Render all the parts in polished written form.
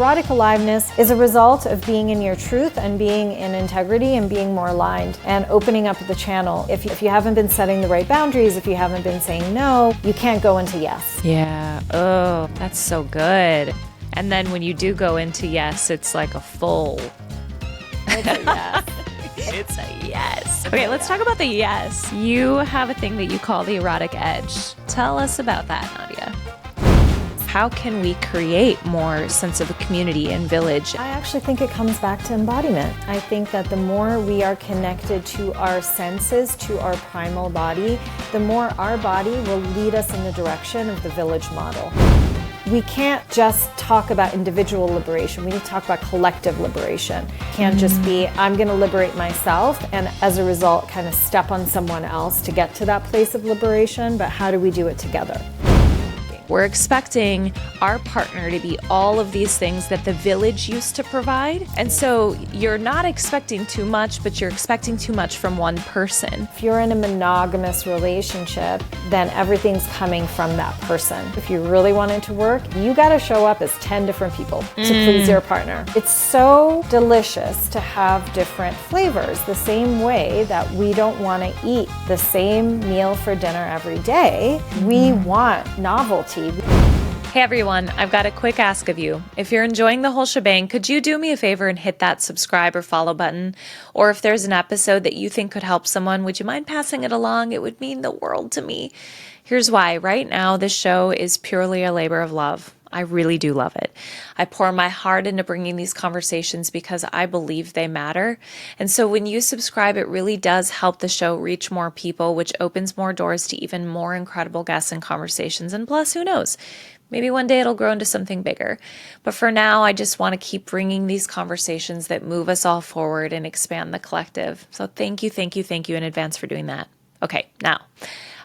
Erotic aliveness is a result of being in your truth and being in integrity and being more aligned and opening up the channel. If you haven't been setting the right boundaries, if you haven't been saying no, you can't go into yes. Yeah. Oh, that's so good. And then when you do go into yes, it's like a full. It's a yes. It's a yes. Okay, let's talk about the yes. You have a thing that you call the erotic edge. Tell us about that, Nadia. How can we create more sense of a community and village? I actually think it comes back to embodiment. I think that the more we are connected to our senses, to our primal body, the more our body will lead us in the direction of the village model. We can't just talk about individual liberation. We need to talk about collective liberation. It can't just be, I'm going to liberate myself and as a result kind of step on someone else to get to that place of liberation, but how do we do it together? We're expecting our partner to be all of these things that the village used to provide. And so you're not expecting too much, but you're expecting too much from one person. If you're in a monogamous relationship, then everything's coming from that person. If you really want it to work, you got to show up as 10 different people to please your partner. It's so delicious to have different flavors, the same way that we don't want to eat the same meal for dinner every day. We want novelty. Hey everyone, I've got a quick ask of you. If you're enjoying the whole shebang, could you do me a favor and hit that subscribe or follow button? Or if there's an episode that you think could help someone, would you mind passing it along? It would mean the world to me. Here's why. Right now, this show is purely a labor of love. I really do love it. I pour my heart into bringing these conversations because I believe they matter. And so when you subscribe, it really does help the show reach more people, which opens more doors to even more incredible guests and conversations. And plus, who knows? Maybe one day it'll grow into something bigger. But for now, I just want to keep bringing these conversations that move us all forward and expand the collective. So thank you in advance for doing that. Okay, now,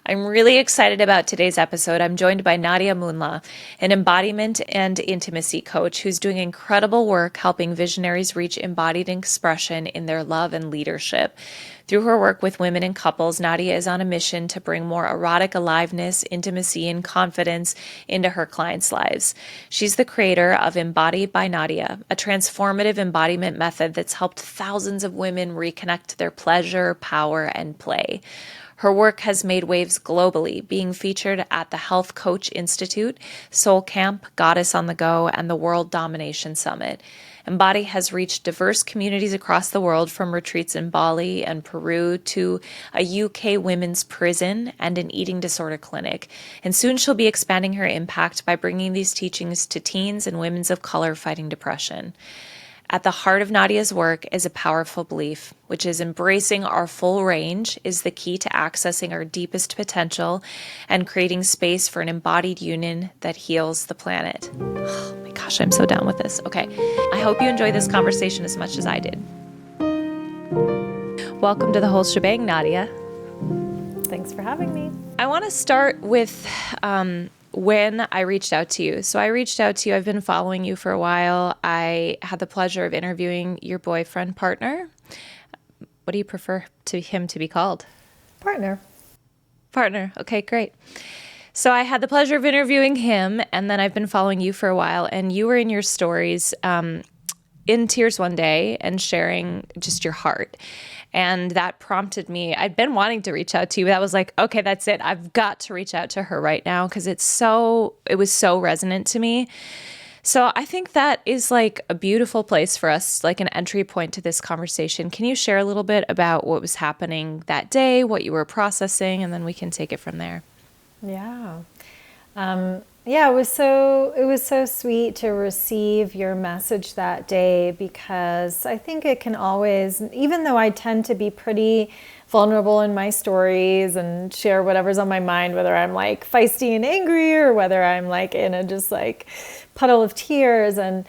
I'm really excited about today's episode. I'm joined by Nadia Munla, an embodiment and intimacy coach who's doing incredible work helping visionaries reach embodied expression in their love and leadership. Through her work with women and couples, Nadia is on a mission to bring more erotic aliveness, intimacy, and confidence into her clients' lives. She's the creator of Embodied by Nadia, a transformative embodiment method that's helped thousands of women reconnect to their pleasure, power, and play. Her work has made waves globally, being featured at the Health Coach Institute, Soul Camp, Goddess on the Go, and the World Domination Summit. Embody has reached diverse communities across the world, from retreats in Bali and Peru to a UK women's prison and an eating disorder clinic. And soon she'll be expanding her impact by bringing these teachings to teens and women of color fighting depression. At the heart of Nadia's work is a powerful belief, which is embracing our full range is the key to accessing our deepest potential and creating space for an embodied union that heals the planet. Oh my gosh, I'm so down with this. Okay, I hope you enjoy this conversation as much as I did. Welcome to the whole shebang, Nadia. Thanks for having me. I want to start with when I reached out to you. So I reached out to you. I've been following you for a while. I had the pleasure of interviewing your boyfriend, partner. What do you prefer him to be called? Partner. Partner. Okay, great. So I had the pleasure of interviewing him, and then I've been following you for a while, and you were in your stories in tears one day and sharing just your heart. And that prompted me. I'd been wanting to reach out to you. That was like, okay, that's it. I've got to reach out to her right now because it was so resonant to me. So I think that is like a beautiful place for us, like an entry point to this conversation. Can you share a little bit about what was happening that day, what you were processing, and then we can take it from there? Yeah. It was so sweet to receive your message that day, because I think it can always, even though I tend to be pretty vulnerable in my stories and share whatever's on my mind, whether I'm like feisty and angry or whether I'm like in a just like puddle of tears. And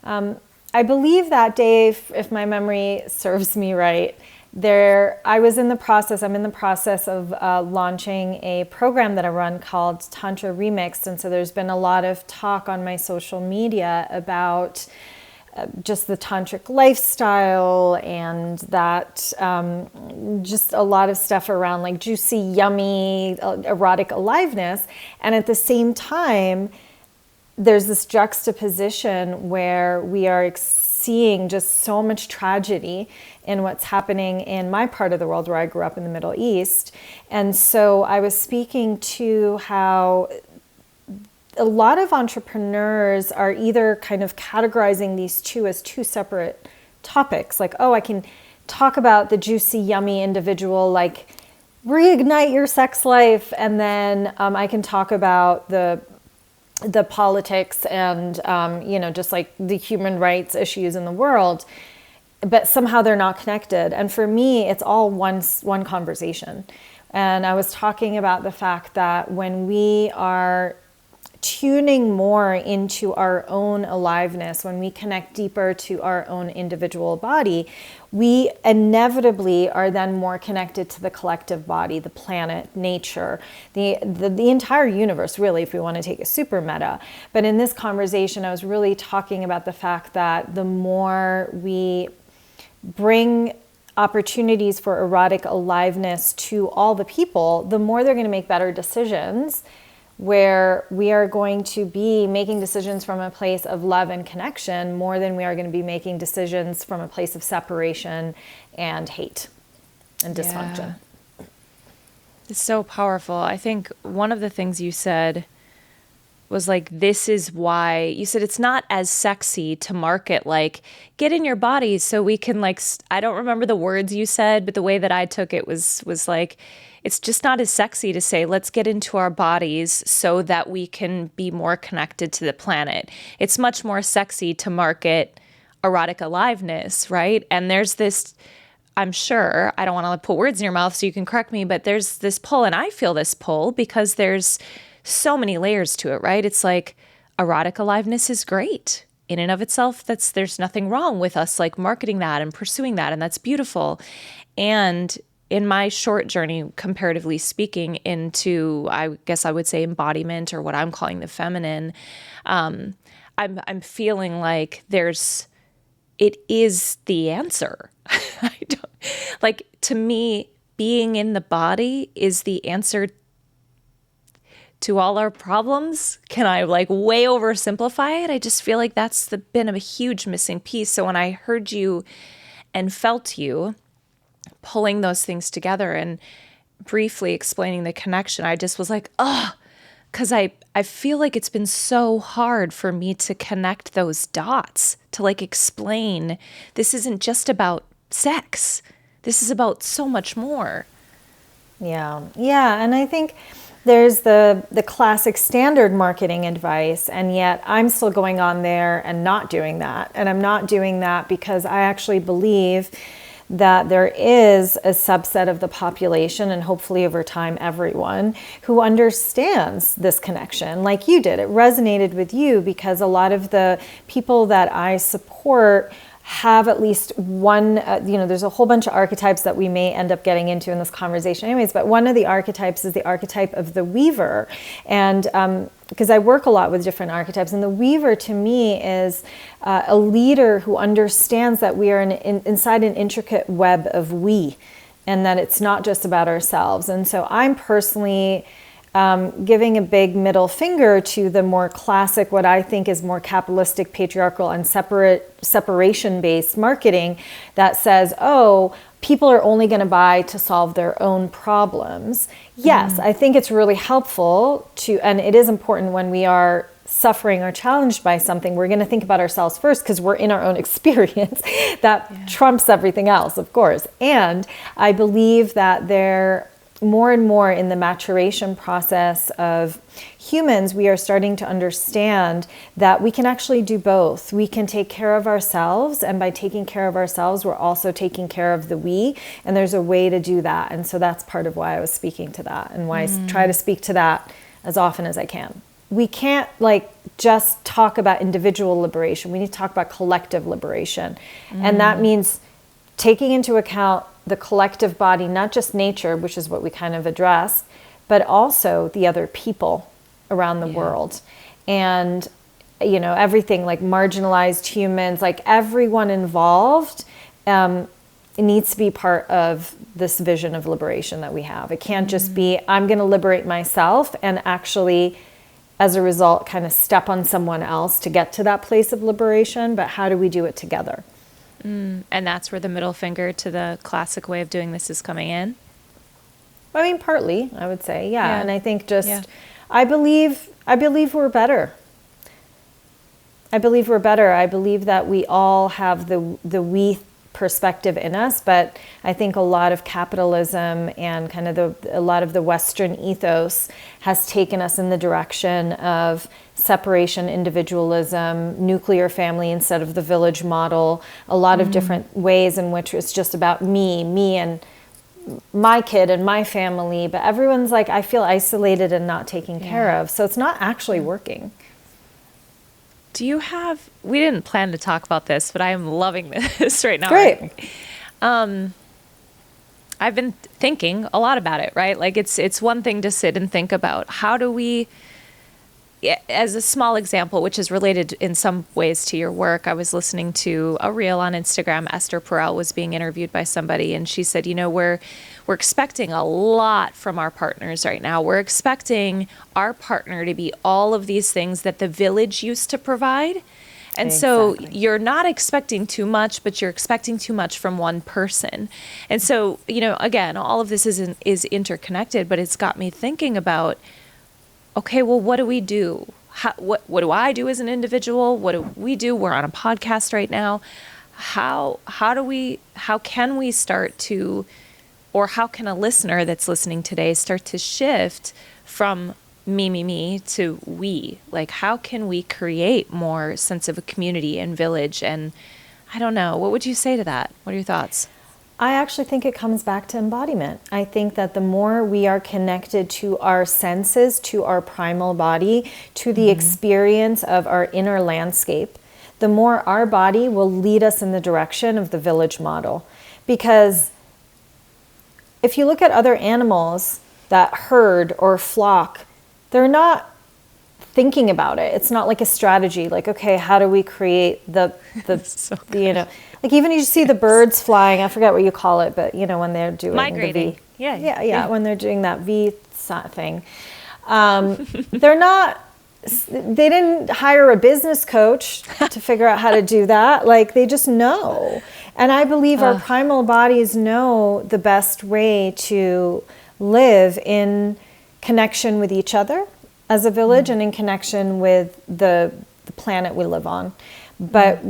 I believe that day, if my memory serves me right, I'm in the process of launching a program that I run called Tantra Remixed. And so there's been a lot of talk on my social media about just the tantric lifestyle and that just a lot of stuff around like juicy, yummy, erotic aliveness. And at the same time, there's this juxtaposition where we are seeing just so much tragedy in what's happening in my part of the world where I grew up in the Middle East. And so I was speaking to how a lot of entrepreneurs are either kind of categorizing these two as two separate topics. Like, oh, I can talk about the juicy, yummy individual, like reignite your sex life. And then I can talk about the politics and, just like the human rights issues in the world, but somehow they're not connected. And for me, it's all one conversation. And I was talking about the fact that when we are tuning more into our own aliveness, when we connect deeper to our own individual body, we inevitably are then more connected to the collective body, the planet, nature, the entire universe, really, if we want to take it super meta. But in this conversation, I was really talking about the fact that the more we bring opportunities for erotic aliveness to all the people, the more they're going to make better decisions, where we are going to be making decisions from a place of love and connection more than we are going to be making decisions from a place of separation and hate and dysfunction. Yeah. It's so powerful. I think one of the things you said was like, this is why you said it's not as sexy to market, like, get in your body so we can, like, I don't remember the words you said, but the way that I took it was like, it's just not as sexy to say, let's get into our bodies so that we can be more connected to the planet. It's much more sexy to market erotic aliveness, right? And there's this, I'm sure, I don't want to put words in your mouth so you can correct me, but there's this pull, and I feel this pull because there's so many layers to it, right? It's like erotic aliveness is great in and of itself. There's nothing wrong with us like marketing that and pursuing that, and that's beautiful. And in my short journey, comparatively speaking, into, I guess I would say, embodiment, or what I'm calling the feminine, I'm feeling like it is the answer. To me, being in the body is the answer to all our problems. Can I way oversimplify it? I just feel like that's been a huge missing piece. So when I heard you and felt you pulling those things together and briefly explaining the connection, I just was like, because I feel like it's been so hard for me to connect those dots, to explain this isn't just about sex. This is about so much more. Yeah. And I think there's the classic standard marketing advice, and yet I'm still going on there and not doing that. And I'm not doing that because I actually believe that there is a subset of the population, and hopefully over time everyone, who understands this connection like you did. It resonated with you because a lot of the people that I support have at least one, there's a whole bunch of archetypes that we may end up getting into in this conversation anyways, but one of the archetypes is the archetype of the weaver. And because I work a lot with different archetypes, and the weaver to me is a leader who understands that we are inside an intricate web of we, and that it's not just about ourselves. And so I'm personally giving a big middle finger to the more classic, what I think is more capitalistic, patriarchal, and separation-based marketing that says, people are only going to buy to solve their own problems. Yes, I think it's really helpful and it is important when we are suffering or challenged by something, we're going to think about ourselves first because we're in our own experience. That trumps everything else, of course. And I believe that more and more in the maturation process of humans, we are starting to understand that we can actually do both. We can take care of ourselves, and by taking care of ourselves, we're also taking care of the we, and there's a way to do that. And so that's part of why I was speaking to that, and why I try to speak to that as often as I can. We can't just talk about individual liberation. We need to talk about collective liberation. And that means taking into account the collective body, not just nature, which is what we kind of addressed, but also the other people around the world. And, everything like marginalized humans, everyone involved, it needs to be part of this vision of liberation that we have. It can't just be, I'm going to liberate myself and actually as a result, kind of step on someone else to get to that place of liberation, but how do we do it together? And that's where the middle finger to the classic way of doing this is coming in? I mean, partly, I would say, yeah. And I think I believe we're better. I believe we're better. I believe that we all have the we perspective in us, but I think a lot of capitalism and kind of a lot of the Western ethos has taken us in the direction of separation, individualism, nuclear family instead of the village model, a lot of different ways in which it's just about me and my kid and my family, but everyone's like, I feel isolated and not taken care of. So it's not actually working. We didn't plan to talk about this, but I am loving this right now. Great. I've been thinking a lot about it, right? Like it's one thing to sit and think about how do we, as a small example, which is related in some ways to your work, I was listening to a reel on Instagram. Esther Perel was being interviewed by somebody, and she said, we're expecting a lot from our partners right now. We're expecting our partner to be all of these things that the village used to provide. And so you're not expecting too much, but you're expecting too much from one person. And so, again, all of this is interconnected, but it's got me thinking about, okay, well, what do we do? What do I do as an individual? What do we do? We're on a podcast right now. How can we start to, or how can a listener that's listening today start to shift from me to we? Like, how can we create more sense of a community and village? And I don't know, what would you say to that? What are your thoughts? I actually think it comes back to embodiment. I think that the more we are connected to our senses, to our primal body, to the experience of our inner landscape, the more our body will lead us in the direction of the village model. Because if you look at other animals that herd or flock, they're not thinking about it. It's not like a strategy, like, okay, how do we create the So like even you see the birds flying, I forget what you call it, but when they're doing migrating. the V. Yeah, when they're doing that V thing. They're not, they didn't hire a business coach to figure out how to do that. Like, they just know. And I believe our primal bodies know the best way to live in connection with each other as a village and in connection with the planet we live on. But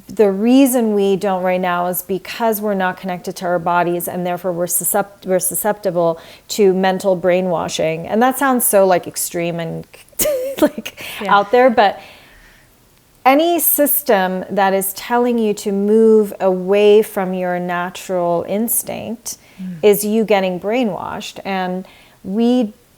the reason we don't right now is because we're not connected to our bodies, and therefore we're susceptible to mental brainwashing. And that sounds so like extreme and out there, but any system that is telling you to move away from your natural instinct is you getting brainwashed. And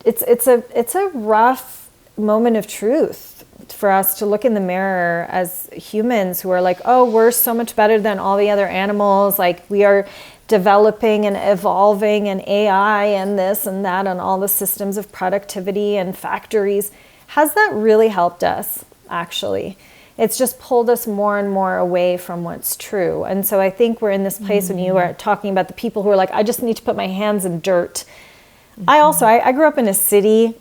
it's a rough moment of truth for us to look in the mirror as humans who are like, oh, we're so much better than all the other animals. Like, we are developing and evolving and AI and this and that and all the systems of productivity and factories. Has that really helped us? Actually, it's just pulled us more and more away from what's true. And so I think we're in this place when you are talking about the people who are like, I just need to put my hands in dirt. I grew up in a city,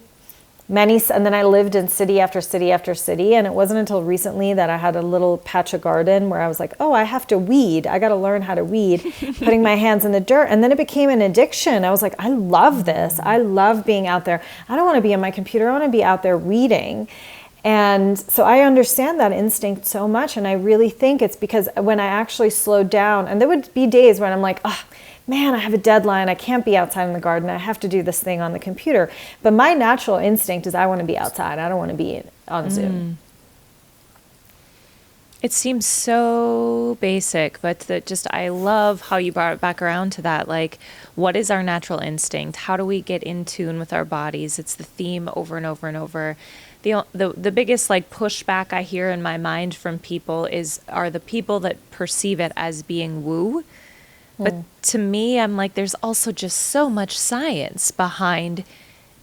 and then I lived in city after city after city. And it wasn't until recently that I had a little patch of garden where I was like, oh, I have to weed. I got to learn how to weed, putting my hands in the dirt. And then it became an addiction. I was like, I love this. I love being out there. I don't want to be on my computer. I want to be out there weeding. And so I understand that instinct so much. And I really think it's because when I actually slowed down, and there would be days when I'm like, oh, man, I have a deadline. I can't be outside in the garden. I have to do this thing on the computer. But my natural instinct is I want to be outside. I don't want to be on Zoom. It seems so basic, but I love how you brought it back around to that. Like, what is our natural instinct? How do we get in tune with our bodies? It's the theme over and over and over. The biggest pushback I hear in my mind from people are the people that perceive it as being woo. But to me, I'm like, there's also just so much science behind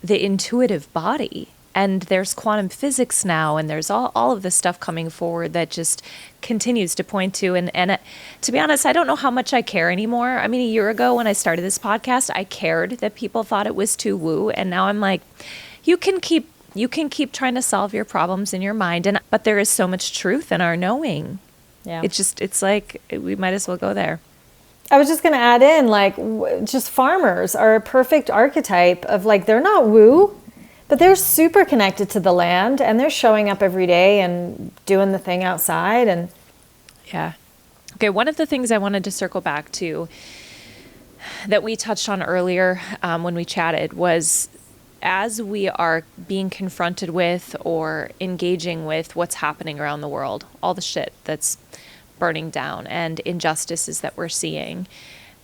the intuitive body. And there's quantum physics now, and there's all of this stuff coming forward that just continues to point to. And to be honest, I don't know how much I care anymore. I mean, a year ago when I started this podcast, I cared that people thought it was too woo. And now I'm like, you can keep You can keep trying to solve your problems in your mind, but there is so much truth in our knowing. Yeah. It's like, we might as well go there. I was just going to add in, like, just farmers are a perfect archetype of, like, they're not woo, but they're super connected to the land, and they're showing up every day and doing the thing outside. And yeah. Okay. One of the things I wanted to circle back to that we touched on earlier when we chatted was, as we are being confronted with or engaging with what's happening around the world, all the shit that's burning down and injustices that we're seeing,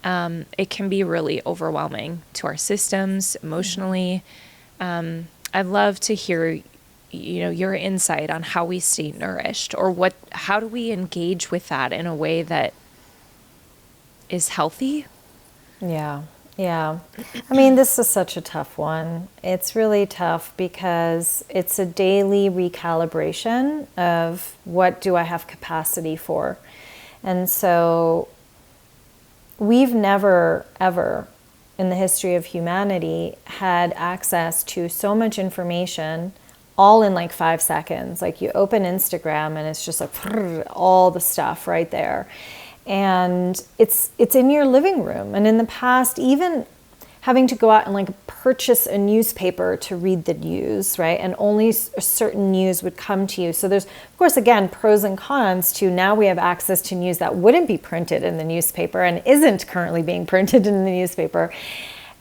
it can be really overwhelming to our systems emotionally. I'd love to hear, your insight on how we stay nourished, or how do we engage with that in a way that is healthy? yeah. Yeah. I mean, this is such a tough one. It's really tough because it's a daily recalibration of what do I have capacity for. And so we've never, ever in the history of humanity had access to so much information all in like 5 seconds. Like, you open Instagram and it's just like all the stuff right there. And it's in your living room. And in the past, even having to go out and like purchase a newspaper to read the news, right? And only certain news would come to you. So there's, of course, again, pros and cons to now we have access to news that wouldn't be printed in the newspaper and isn't currently being printed in the newspaper.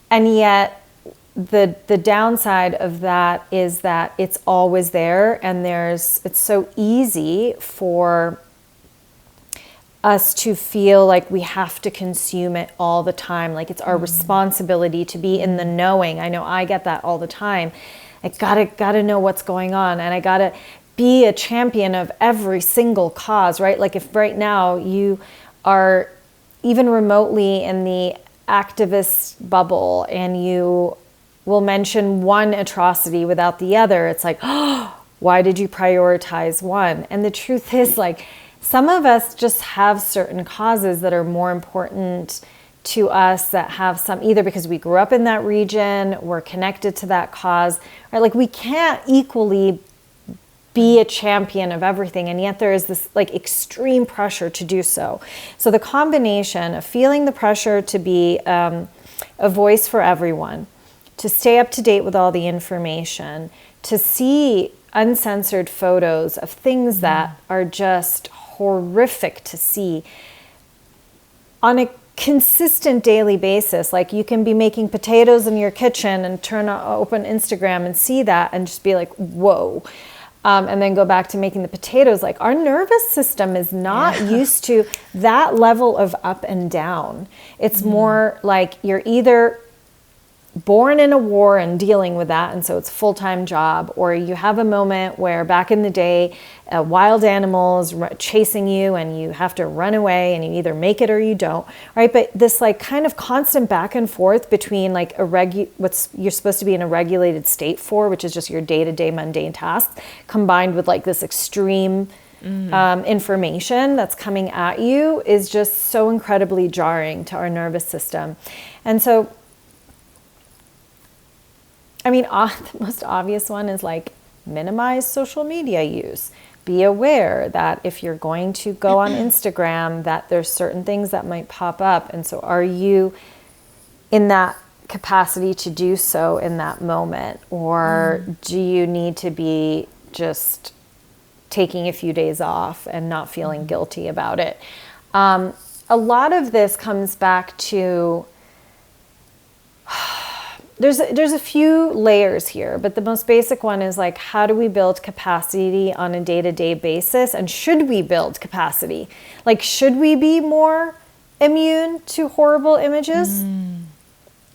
And yet the downside of that is that it's always there, and it's so easy for us to feel like we have to consume it all the time. Like, it's our responsibility to be in the knowing. I know I get that all the time. I gotta know what's going on, and I gotta be a champion of every single cause, right? Like, if right now you are even remotely in the activist bubble and you will mention one atrocity without the other, it's like, oh, why did you prioritize one? And the truth is, like, some of us just have certain causes that are more important to us, that have some, either because we grew up in that region, we're connected to that cause, right? Like, we can't equally be a champion of everything, and yet there is this like extreme pressure to do so. So the combination of feeling the pressure to be a voice for everyone, to stay up to date with all the information, to see uncensored photos of things that are just horrific to see on a consistent daily basis. Like, you can be making potatoes in your kitchen and open Instagram and see that and just be like, whoa. And then go back to making the potatoes. Like, our nervous system is not used to that level of up and down. It's more like you're either born in a war and dealing with that, and so it's a full-time job, or you have a moment where back in the day a wild animal is chasing you and you have to run away, and you either make it or you don't, right? But this like kind of constant back and forth between like what's you're supposed to be in a regulated state for, which is just your day-to-day mundane tasks, combined with like this extreme information that's coming at you, is just so incredibly jarring to our nervous system. And so, I mean, the most obvious one is like minimize social media use. Be aware that if you're going to go on Instagram, that there's certain things that might pop up. And so are you in that capacity to do so in that moment? Or do you need to be just taking a few days off and not feeling guilty about it? A lot of this comes back to... There's a few layers here, but the most basic one is like, how do we build capacity on a day-to-day basis? And should we build capacity? Like, should we be more immune to horrible images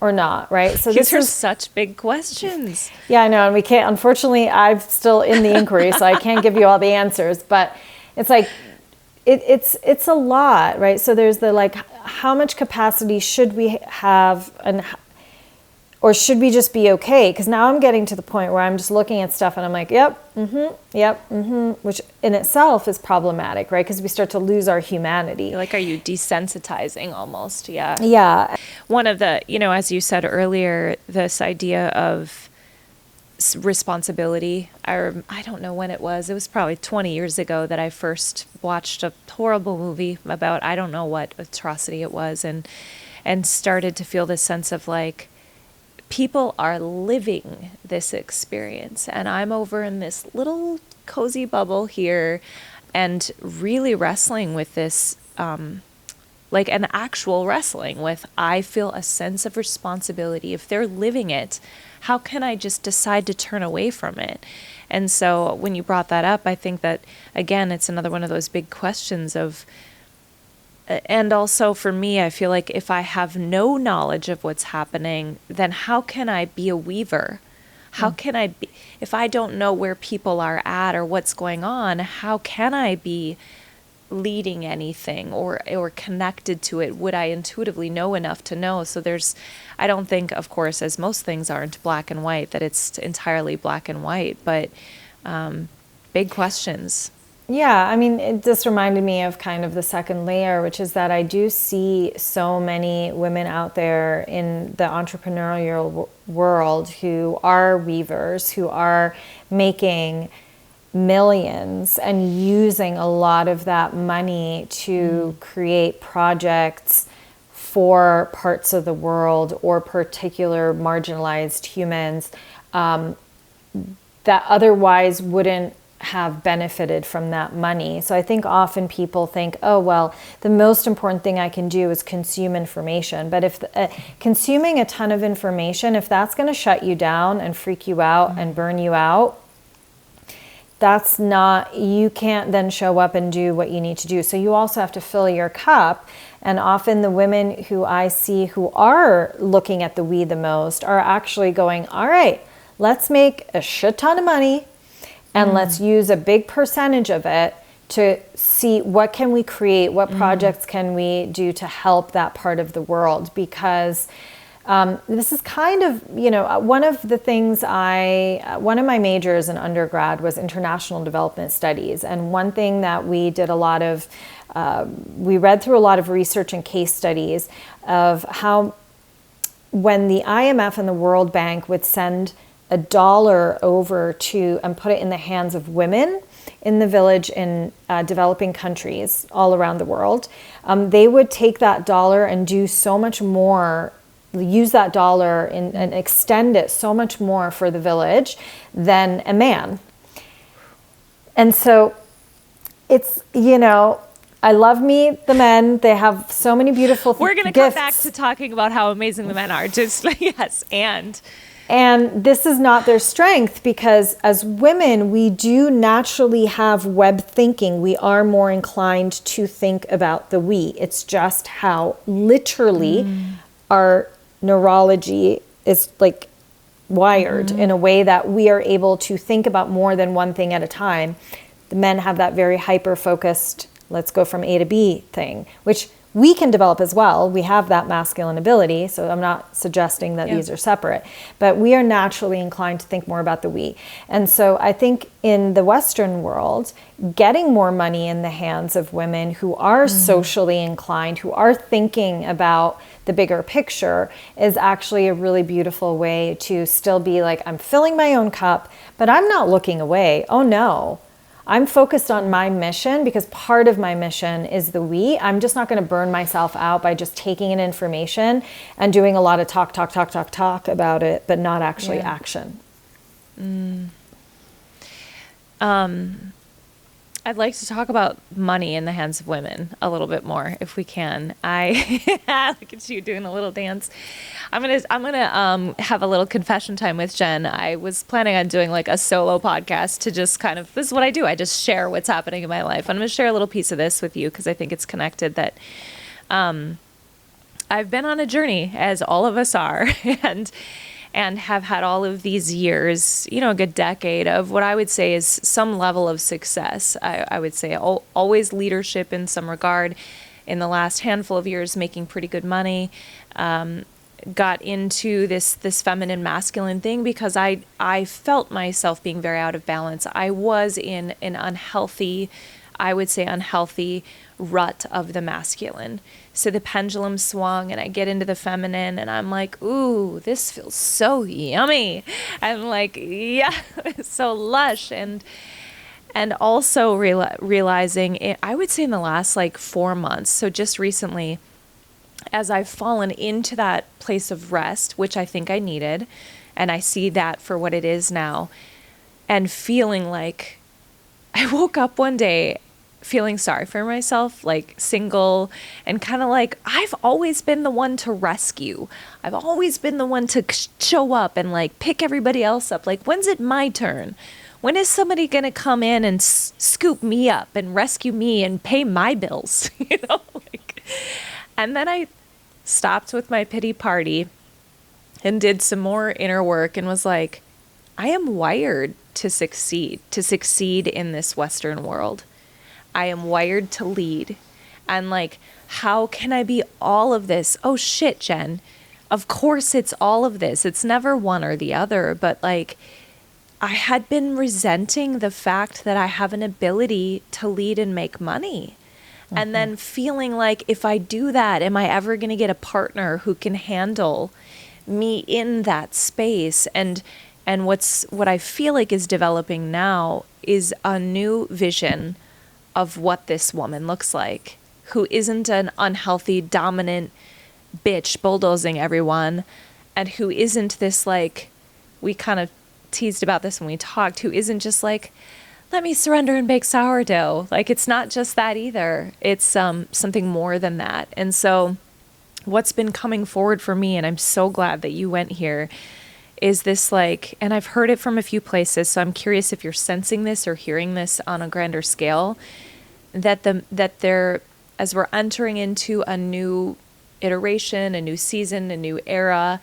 or not, right? So these are such big questions. Yeah, I know. And we can't, unfortunately, I'm still in the inquiry, so I can't give you all the answers, but it's like, it's a lot, right? So there's the like, how much capacity should we have, and or should we just be okay? Because now I'm getting to the point where I'm just looking at stuff and I'm like, which in itself is problematic, right? Because we start to lose our humanity. Like, are you desensitizing almost? Yeah. Yeah. One of the, as you said earlier, this idea of Responsibility. I don't know when it was. It was probably 20 years ago that I first watched a horrible movie about, I don't know what atrocity it was, and started to feel this sense of like, people are living this experience, and I'm over in this little cozy bubble here and really wrestling with this, like an actual wrestling with, I feel a sense of responsibility. If they're living it, how can I just decide to turn away from it? And so when you brought that up, I think that, again, it's another one of those big questions of, and also for me, I feel like if I have no knowledge of what's happening, then how can I be a weaver? How can I be, if I don't know where people are at or what's going on, how can I be leading anything or connected to it? Would I intuitively know enough to know? So I don't think, of course, as most things aren't black and white, that it's entirely black and white, but big questions. Yeah, I mean, it just reminded me of kind of the second layer, which is that I do see so many women out there in the entrepreneurial world who are weavers, who are making millions and using a lot of that money to create projects for parts of the world or particular marginalized humans that otherwise wouldn't have benefited from that money. So I think often people think, oh, well, the most important thing I can do is consume information. But if consuming a ton of information, if that's going to shut you down and freak you out and burn you out, that's not, you can't then show up and do what you need to do. So you also have to fill your cup. And often the women who I see who are looking at the we the most are actually going, all right, let's make a shit ton of money and let's use a big percentage of it to see what can we create, what projects can we do to help that part of the world. Because this is kind of, one of the things one of my majors in undergrad was international development studies. And one thing that we did we read through a lot of research and case studies of how when the IMF and the World Bank would send $1 over to and put it in the hands of women in the village in developing countries all around the world, they would take that dollar and do so much more, use that dollar and extend it so much more for the village than a man. And so it's, I love the men. They have so many beautiful We're going to come back to talking about how amazing the men are. Just yes, And this is not their strength, because as women, we do naturally have web thinking. We are more inclined to think about the we. It's just how literally our neurology is like wired in a way that we are able to think about more than one thing at a time. The men have that very hyper-focused, let's go from A to B thing, which we can develop as well. We have that masculine ability, so I'm not suggesting that these are separate, but we are naturally inclined to think more about the we. And so I think in the Western world, getting more money in the hands of women who are socially inclined, who are thinking about the bigger picture, is actually a really beautiful way to still be like, I'm filling my own cup, but I'm not looking away. Oh no. I'm focused on my mission, because part of my mission is the we. I'm just not going to burn myself out by just taking in information and doing a lot of talk about it, but not actually action. I'd like to talk about money in the hands of women a little bit more, if we can. Look at you doing a little dance. I'm gonna have a little confession time with Jen. I was planning on doing like a solo podcast to just kind of, this is what I do. I just share what's happening in my life. I'm gonna share a little piece of this with you because I think it's connected. That I've been on a journey, as all of us are, and have had all of these years, a good decade of what I would say is some level of success. I would say always leadership in some regard. In the last handful of years, making pretty good money. Got into this feminine masculine thing because I felt myself being very out of balance. I was in an unhealthy rut of the masculine. So the pendulum swung and I get into the feminine and I'm like, ooh, this feels so yummy. And like, yeah, it's so lush. And also realizing it, I would say in the last like 4 months, so just recently, as I've fallen into that place of rest, which I think I needed, and I see that for what it is now, and feeling like I woke up one day feeling sorry for myself, like single, and kind of like, I've always been the one to rescue. I've always been the one to show up and like pick everybody else up. Like, when's it my turn? When is somebody going to come in and scoop me up and rescue me and pay my bills? You know, like, and then I stopped with my pity party and did some more inner work and was like, I am wired to succeed in this Western world. I am wired to lead. And like, how can I be all of this? Oh shit, Jen. Of course it's all of this. It's never one or the other. But like, I had been resenting the fact that I have an ability to lead and make money. Mm-hmm. And then feeling like, if I do that, am I ever going to get a partner who can handle me in that space? And what I feel like is developing now is a new vision of what this woman looks like, who isn't an unhealthy, dominant bitch bulldozing everyone, and who isn't this, like, we kind of teased about this when we talked, who isn't just like, let me surrender and bake sourdough. Like, it's not just that either. It's something more than that. And so what's been coming forward for me, and I'm so glad that you went here, is this like, and I've heard it from a few places, so I'm curious if you're sensing this or hearing this on a grander scale, that there, as we're entering into a new iteration, a new season, a new era,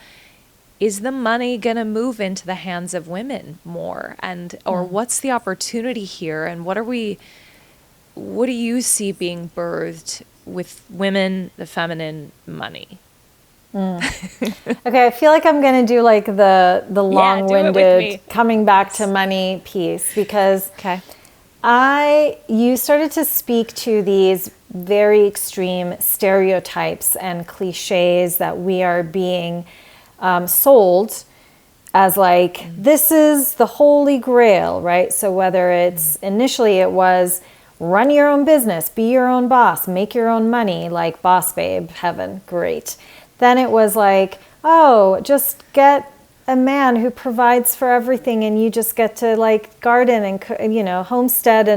is the money going to move into the hands of women more? And, or what's the opportunity here? And what do you see being birthed with women, the feminine, money? Okay, I feel like I'm going to do like the long-winded coming back to money piece, because you started to speak to these very extreme stereotypes and cliches that we are being sold as like, this is the holy grail, right? So whether it's initially it was run your own business, be your own boss, make your own money, like boss babe, heaven, great. Then it was like, oh, just get a man who provides for everything and you just get to like garden and, you know, homestead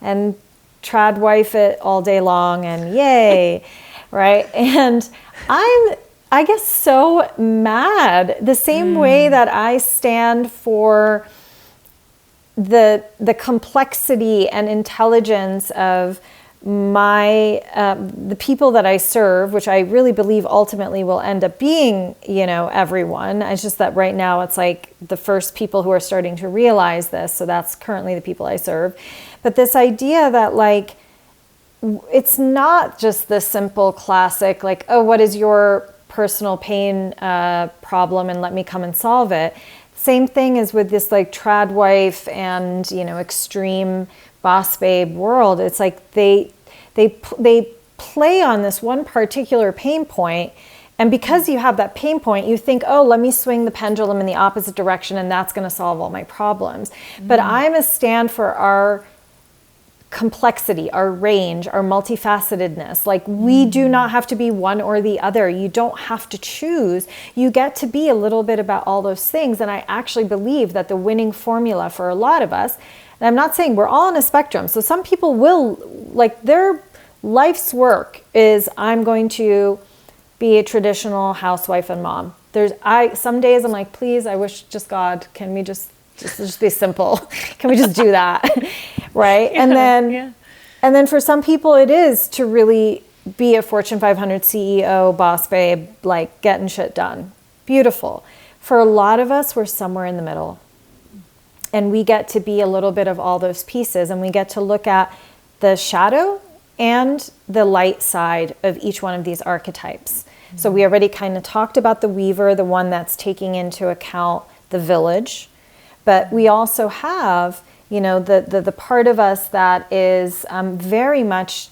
and trad wife it all day long and yay, right? And I guess so mad the same way that I stand for the complexity and intelligence of my the people that I serve, which I really believe ultimately will end up being, you know, everyone. It's just that right now it's like the first people who are starting to realize this. So that's currently the people I serve. But this idea that like, it's not just the simple classic, like, oh, what is your personal pain problem and let me come and solve it. Same thing as with this like trad wife and, you know, extreme boss babe world. It's like they play on this one particular pain point, and because you have that pain point, you think, oh, let me swing the pendulum in the opposite direction and that's going to solve all my problems. But I'm a stand for our complexity, our range, our multifacetedness. Like, we do not have to be one or the other. You don't have to choose. You get to be a little bit about all those things. And I actually believe that the winning formula for a lot of us, and I'm not saying we're all on a spectrum. So some people will, like, their life's work is, I'm going to be a traditional housewife and mom. Some days I'm like, please, I wish just God, can we just be simple? Can we just do that? Right? Yeah, and then for some people it is to really be a Fortune 500 CEO, boss babe, like getting shit done. Beautiful. For a lot of us, we're somewhere in the middle. And we get to be a little bit of all those pieces, and we get to look at the shadow and the light side of each one of these archetypes. Mm-hmm. So we already kind of talked about the weaver, the one that's taking into account the village. But we also have, you know, the part of us that is very much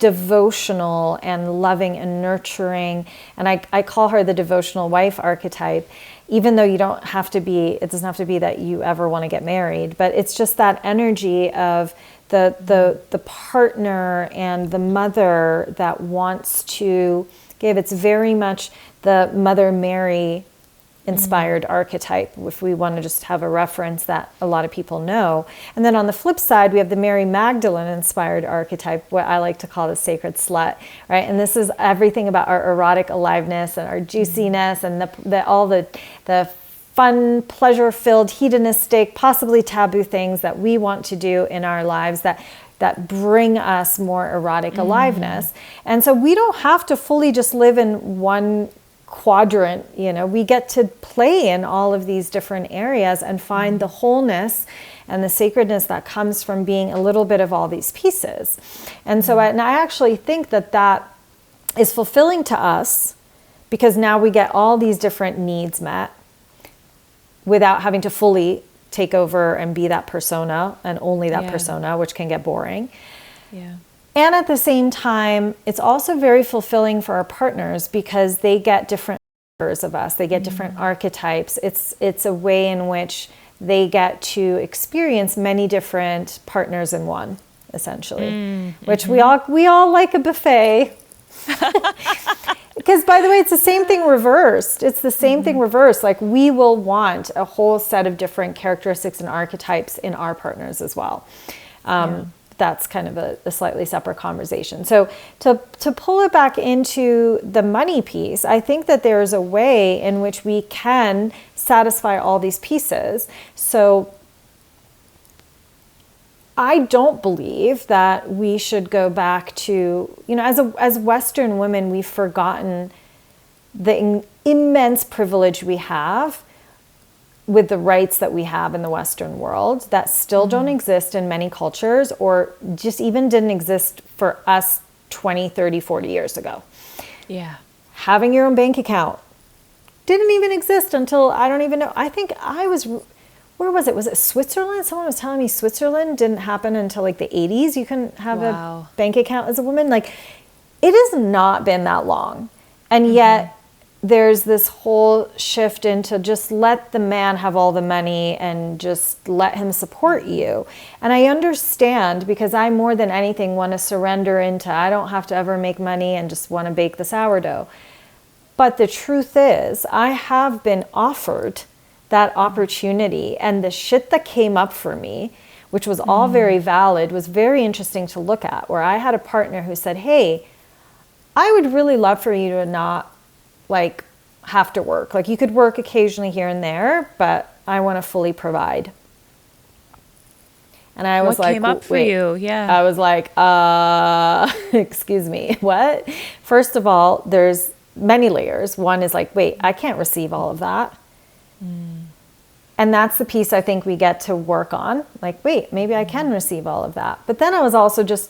devotional and loving and nurturing. And I call her the devotional wife archetype, even though it doesn't have to be that you ever want to get married, but it's just that energy of the partner and the mother that wants to give. It's very much the Mother Mary inspired archetype, if we want to just have a reference that a lot of people know. And then on the flip side, we have the Mary Magdalene inspired archetype, what I like to call the sacred slut, right? And this is everything about our erotic aliveness and our juiciness and all the fun, pleasure-filled, hedonistic, possibly taboo things that we want to do in our lives that bring us more erotic aliveness. And so we don't have to fully just live in one quadrant, we get to play in all of these different areas and find the wholeness and the sacredness that comes from being a little bit of all these pieces. And so I actually think that is fulfilling to us, because now we get all these different needs met without having to fully take over and be that persona and only that persona, which can get boring. Yeah. And at the same time, it's also very fulfilling for our partners, because they get different flavors of us. They get different archetypes. It's a way in which they get to experience many different partners in one, essentially, which we all like a buffet. Because, by the way, it's the same thing reversed. It's the same thing reversed. Like, we will want a whole set of different characteristics and archetypes in our partners as well. That's kind of a slightly separate conversation. So to pull it back into the money piece, I think that there is a way in which we can satisfy all these pieces. So I don't believe that we should go back to, as Western women, we've forgotten the immense privilege we have with the rights that we have in the Western world that still don't exist in many cultures, or just even didn't exist for us 20, 30, 40 years ago. Yeah. Having your own bank account didn't even exist until, I don't even know, I think where was it? Was it Switzerland? Someone was telling me Switzerland didn't happen until like the 80s. You couldn't have a bank account as a woman. Like, it has not been that long. And yet there's this whole shift into just let the man have all the money and just let him support you. And I understand, because I more than anything want to surrender into, I don't have to ever make money and just want to bake the sourdough. But the truth is, I have been offered that opportunity, and the shit that came up for me, which was all very valid, was very interesting to look at, where I had a partner who said, hey, I would really love for you to not have to work. Like, you could work occasionally here and there, but I want to fully provide. And I was what came up for you? Yeah. I was like, excuse me, what? First of all, there's many layers. One is like, wait, I can't receive all of that. And that's the piece I think we get to work on. Like, wait, maybe I can receive all of that. But then I was also just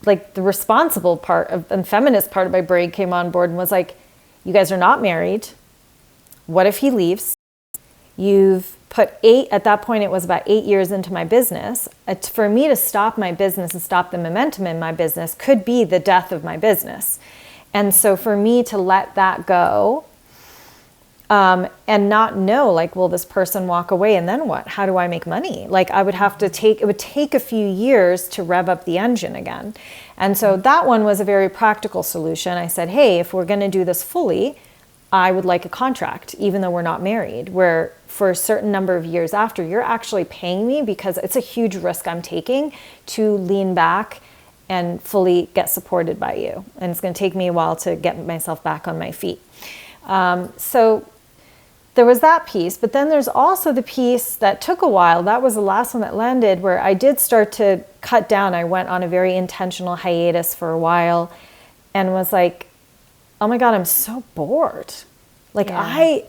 like, the responsible part of, and feminist part of my brain came on board and was like, you guys are not married. What if he leaves? You've put at that point it was about 8 years into my business. For me to stop my business and stop the momentum in my business could be the death of my business. And so for me to let that go, and not know, like, will this person walk away and then what? How do I make money? Like, it would take a few years to rev up the engine again. And so that one was a very practical solution. I said, hey, if we're going to do this fully, I would like a contract, even though we're not married, where for a certain number of years after, you're actually paying me, because it's a huge risk I'm taking to lean back and fully get supported by you. And it's going to take me a while to get myself back on my feet. So there was that piece, but then there's also the piece that took a while. That was the last one that landed, where I did start to cut down. I went on a very intentional hiatus for a while and was like, oh my God, I'm so bored. Like, I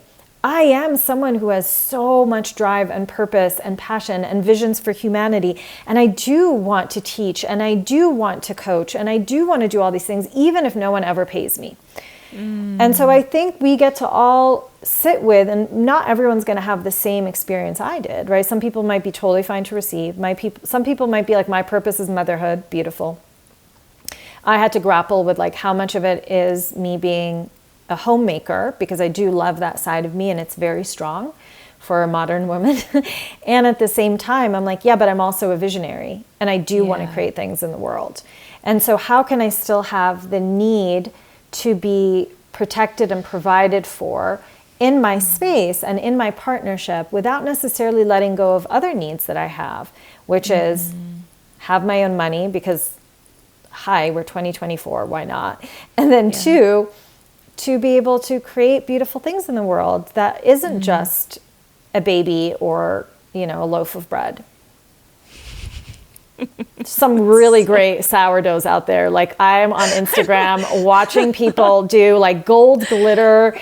am someone who has so much drive and purpose and passion and visions for humanity. And I do want to teach, and I do want to coach, and I do want to do all these things, even if no one ever pays me. And so I think we get to all sit with, and not everyone's going to have the same experience I did, right? Some people might be totally fine to receive. Some people might be like, my purpose is motherhood. Beautiful. I had to grapple with like how much of it is me being a homemaker, because I do love that side of me and it's very strong for a modern woman. And at the same time, I'm like, yeah, but I'm also a visionary and I do want to create things in the world. And so how can I still have the need to be protected and provided for in my space and in my partnership without necessarily letting go of other needs that I have, which is have my own money because, hi, we're 2024, why not? And then two, to be able to create beautiful things in the world that isn't just a baby or, you know, a loaf of bread. Some really great sourdoughs out there. Like I'm on Instagram watching people do like gold glitter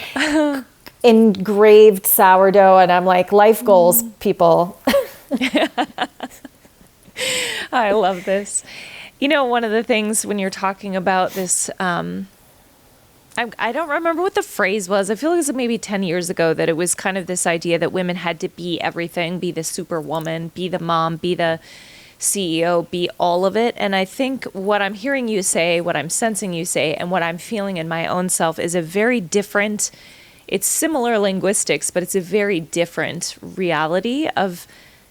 engraved sourdough, and I'm like, life goals, people. I love this. You know, one of the things when you're talking about this, I don't remember what the phrase was. I feel like it was maybe 10 years ago that it was kind of this idea that women had to be everything, be the superwoman, be the mom, be the CEO, be all of it. And I think what I'm hearing you say, what I'm sensing you say, and what I'm feeling in my own self is a very different, it's similar linguistics, but it's a very different reality of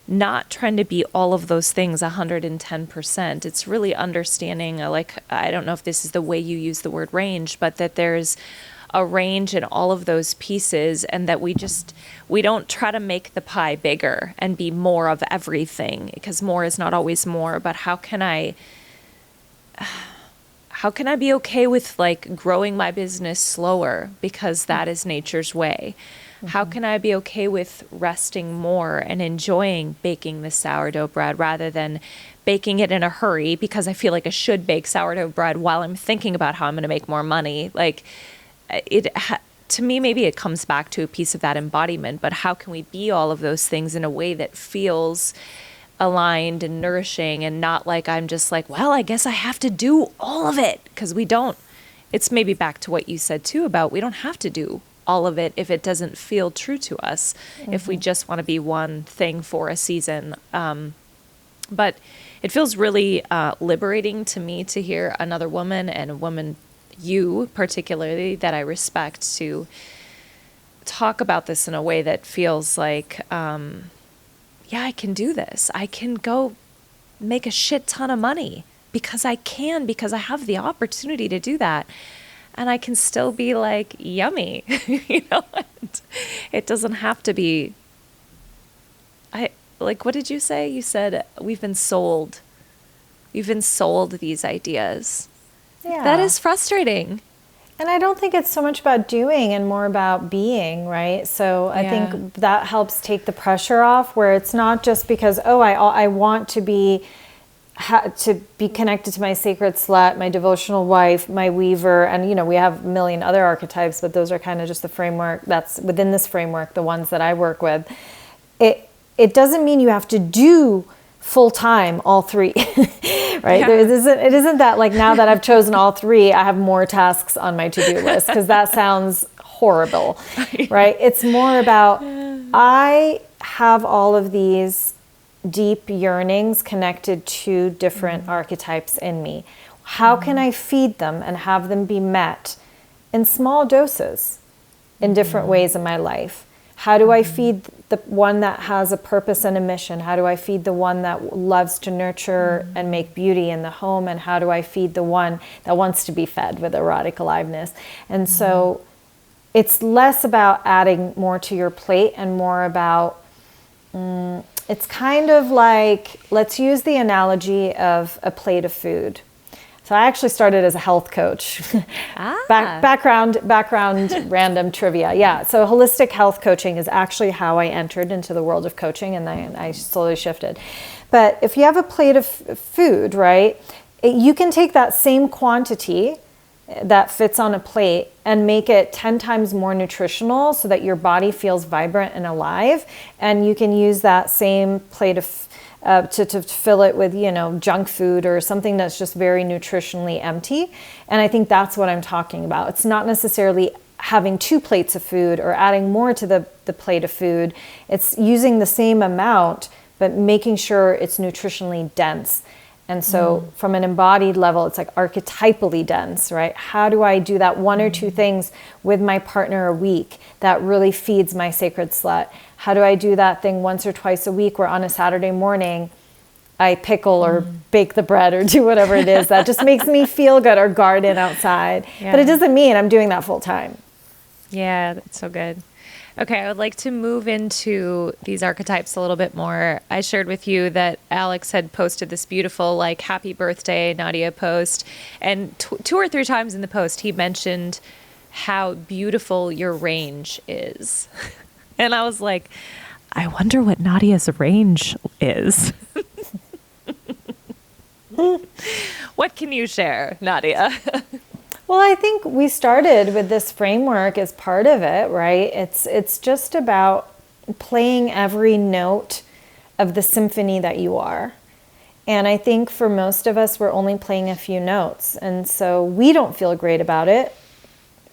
not trying to be all of those things 110%. It's really understanding, like, I don't know if this is the way you use the word range, but that there's a range in all of those pieces, and that we don't try to make the pie bigger and be more of everything, because more is not always more. But how can I be okay with like growing my business slower because that is nature's way? How can I be okay with resting more and enjoying baking the sourdough bread rather than baking it in a hurry because I feel like I should bake sourdough bread while I'm thinking about how I'm going to make more money? Like to me, maybe it comes back to a piece of that embodiment, but how can we be all of those things in a way that feels aligned and nourishing, and not like I'm just like, well, I guess I have to do all of it, because we don't. It's maybe back to what you said too about we don't have to do all of it if it doesn't feel true to us, if we just want to be one thing for a season. But it feels really liberating to me to hear another woman, and a woman, you particularly, that I respect, to talk about this in a way that feels like, yeah, I can do this. I can go make a shit ton of money because I have the opportunity to do that. And I can still be like, yummy, you know, it doesn't have to be, what did you say? You said, we've been sold these ideas. Yeah. That is frustrating. And I don't think it's so much about doing and more about being, right? So I think that helps take the pressure off, where it's not just because, I want to be connected to my sacred slut, my devotional wife, my weaver, and, you know, we have a million other archetypes, but those are kind of just the framework that's within this framework, the ones that I work with. It doesn't mean you have to do full-time all three, right? Yeah. It isn't that like, now that I've chosen all three, I have more tasks on my to-do list, because that sounds horrible, right? It's more about, I have all of these deep yearnings connected to different archetypes in me. How can I feed them and have them be met in small doses in different ways in my life? How do I feed the one that has a purpose and a mission? How do I feed the one that loves to nurture and make beauty in the home? And how do I feed the one that wants to be fed with erotic aliveness? And so it's less about adding more to your plate and more about, it's kind of like, let's use the analogy of a plate of food. So I actually started as a health coach. Background, random trivia. Yeah, so holistic health coaching is actually how I entered into the world of coaching, and then I slowly shifted. But if you have a plate of food, right, you can take that same quantity that fits on a plate and make it 10 times more nutritional so that your body feels vibrant and alive. And you can use that same plate of to fill it with, you know, junk food or something that's just very nutritionally empty. And I think that's what I'm talking about. It's not necessarily having 2 plates of food or adding more to the plate of food. It's using the same amount, but making sure it's nutritionally dense. And so from an embodied level, it's like archetypally dense, right? How do I do that one or two things with my partner a week that really feeds my sacred slut? How do I do that thing once or twice a week where on a Saturday morning I pickle or bake the bread or do whatever it is that just makes me feel good, or garden outside. Yeah. But it doesn't mean I'm doing that full time. Yeah, that's so good. Okay, I would like to move into these archetypes a little bit more. I shared with you that Alex had posted this beautiful, like, happy birthday, Nadia post. And 2 or 3 times in the post, he mentioned how beautiful your range is. And I was like, I wonder what Nadia's range is. What can you share, Nadia? Well, I think we started with this framework as part of it, right? It's just about playing every note of the symphony that you are. And I think for most of us, we're only playing a few notes. And so we don't feel great about it.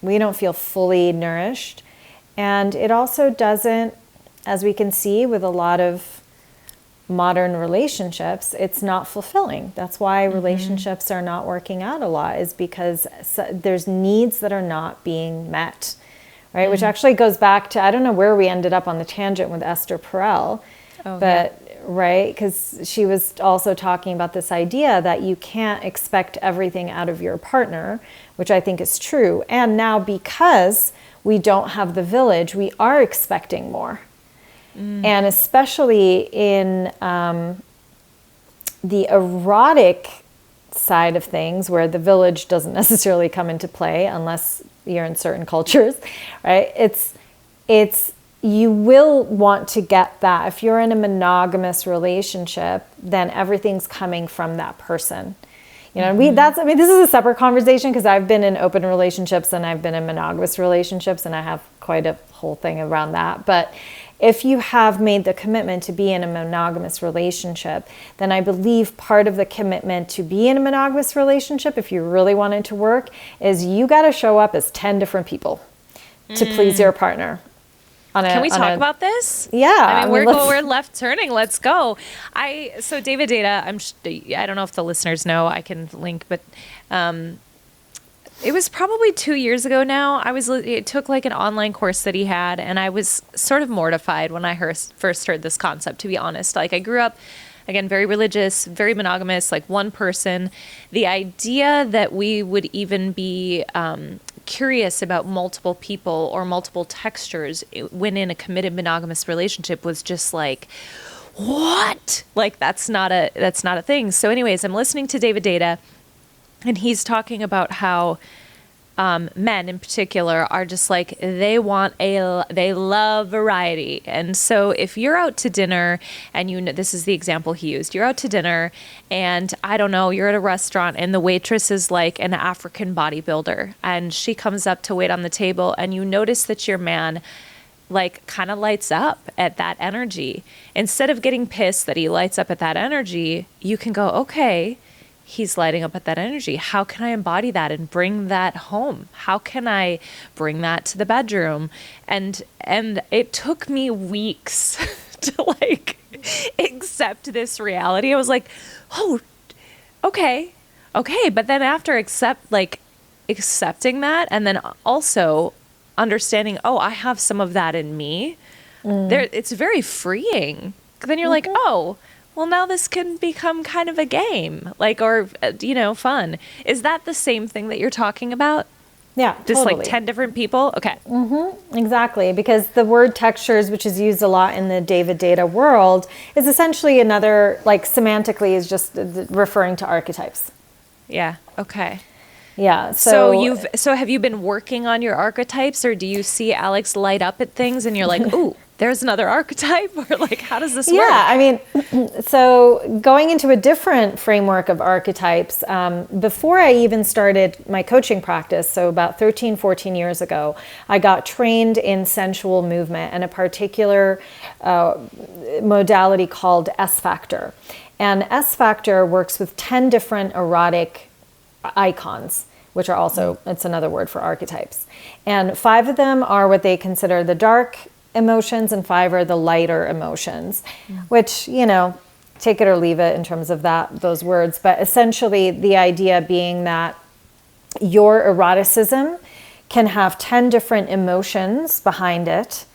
We don't feel fully nourished. And it also doesn't, as we can see with a lot of modern relationships, it's not fulfilling. That's why relationships are not working out a lot, is because there's needs that are not being met, right? Which actually goes back to, I don't know where we ended up on the tangent with Esther Perel, but right, because she was also talking about this idea that you can't expect everything out of your partner, which I think is true. And now because we don't have the village, we are expecting more. And especially in the erotic side of things, where the village doesn't necessarily come into play unless you're in certain cultures, right? It's you will want to get that. If you're in a monogamous relationship, then everything's coming from that person. You know, this is a separate conversation, because I've been in open relationships and I've been in monogamous relationships, and I have quite a whole thing around that. But if you have made the commitment to be in a monogamous relationship, then I believe part of the commitment to be in a monogamous relationship, if you really want it to work, is you got to show up as 10 different people to please your partner. Can we talk about this? Yeah. I mean, we're left turning. Let's go. So David Data, I don't know if the listeners know, I can link, but it was probably 2 years ago now. It took like an online course that he had, and I was sort of mortified when I first heard this concept, to be honest. Like, I grew up, again, very religious, very monogamous, like one person. The idea that we would even be curious about multiple people or multiple textures when in a committed monogamous relationship was just like, what? Like, that's not a thing. So anyways, I'm listening to David Data, and he's talking about how men in particular are just like, they love variety. And so if you're out to dinner, and this is the example he used, you're out to dinner and I don't know, you're at a restaurant and the waitress is like an African bodybuilder, and she comes up to wait on the table, and you notice that your man like kind of lights up at that energy. Instead of getting pissed that he lights up at that energy, you can go, okay, he's lighting up at that energy. How can I embody that and bring that home? How can I bring that to the bedroom? And it took me weeks to like accept this reality. I was like, oh, okay. But then after accepting that, and then also understanding, oh, I have some of that in me. It's very freeing. Then you're like, oh, well, now this can become kind of a game, like, or, fun. Is that the same thing that you're talking about? Yeah, just totally. like 10 different people? Okay. Exactly, because the word textures, which is used a lot in the David Data world, is essentially another, like, semantically is just referring to archetypes. Yeah, okay. Yeah. So have you been working on your archetypes, or do you see Alex light up at things and you're like, ooh, there's another archetype? Or like, how does this work? Yeah, I mean, so going into a different framework of archetypes, before I even started my coaching practice, so about 13, 14 years ago, I got trained in sensual movement and a particular modality called S-Factor. And S-Factor works with 10 different erotic icons, which are also, it's another word for archetypes. And 5 of them are what they consider the dark emotions, and 5 are the lighter emotions, which, take it or leave it in terms of those words. But essentially the idea being that your eroticism can have 10 different emotions behind it,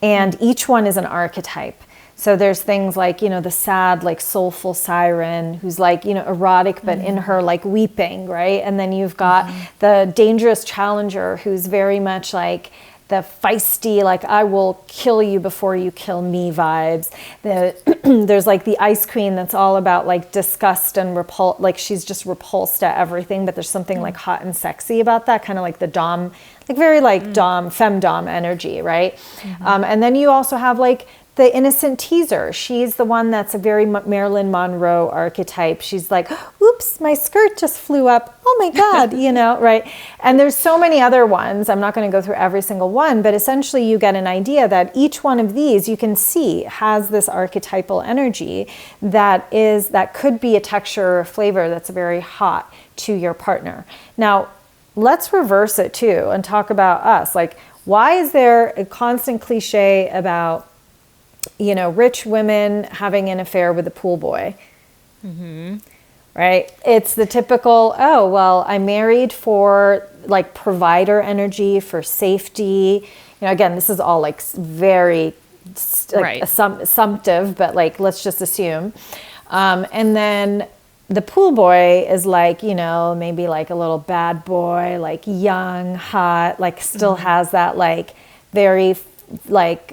and each one is an archetype. So there's things like, the sad, like soulful siren who's like, erotic, but in her like weeping, right? And then you've got the dangerous challenger who's very much like the feisty, like I will kill you before you kill me vibes. There's like the ice queen that's all about like disgust and like she's just repulsed at everything, but there's something like hot and sexy about that, kind of like the dom, like very like dom, femdom energy, right? And then you also have like the innocent teaser. She's the one that's a very Marilyn Monroe archetype. She's like, oops, my skirt just flew up. Oh my God, right? And there's so many other ones. I'm not going to go through every single one, but essentially you get an idea that each one of these you can see has this archetypal energy that could be a texture or a flavor that's very hot to your partner. Now, let's reverse it too and talk about us. Like, why is there a constant cliche about rich women having an affair with a pool boy? Right? It's the typical, oh, well, I'm married for like provider energy, for safety. Again, this is all like very assumptive, but like, let's just assume. And then the pool boy is like, maybe like a little bad boy, like young, hot, like still has that like very like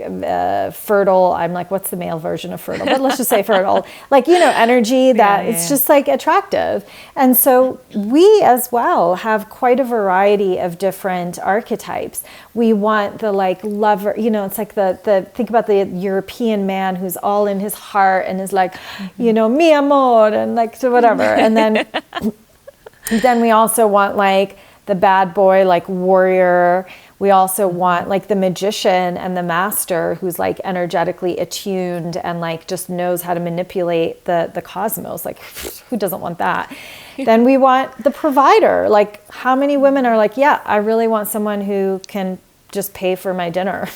fertile, I'm like, what's the male version of fertile? But let's just say fertile, like, energy that it's just like attractive. And so we as well have quite a variety of different archetypes. We want the like lover, it's like the think about the European man who's all in his heart and is like, mi amor, and like so whatever. And then we also want like the bad boy, like warrior. We also want like the magician and the master who's like energetically attuned and like just knows how to manipulate the cosmos. Like, who doesn't want that? Then we want the provider. Like, how many women are like, yeah, I really want someone who can just pay for my dinner.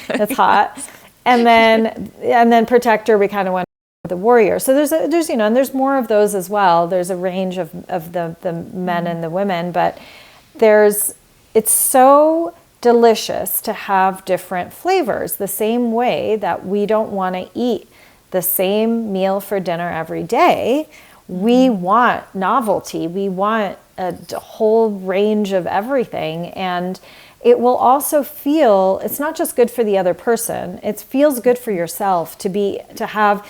That's hot. And then protector, we kind of want the warrior. So there's and there's more of those as well. There's a range of the men and the women, but it's so delicious to have different flavors, the same way that we don't want to eat the same meal for dinner every day. We want novelty. We want a whole range of everything. And it will also it's not just good for the other person, it feels good for yourself to have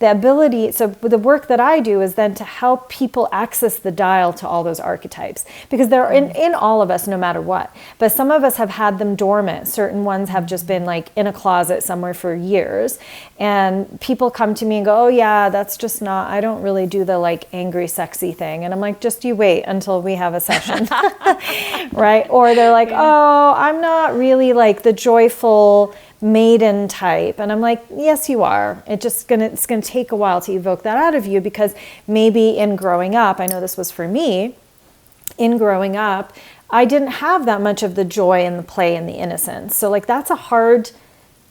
the ability. So the work that I do is then to help people access the dial to all those archetypes, because they're in all of us no matter what. But some of us have had them dormant. Certain ones have just been like in a closet somewhere for years. And people come to me and go, oh yeah, that's just not, I don't really do the like angry, sexy thing. And I'm like, just you wait until we have a session. Right? Or they're like, oh, I'm not really like the joyful maiden type. And I'm like, yes, you are. It's going to take a while to evoke that out of you, because maybe in growing up, I know this was for me, in growing up, I didn't have that much of the joy and the play and the innocence. So like, that's a hard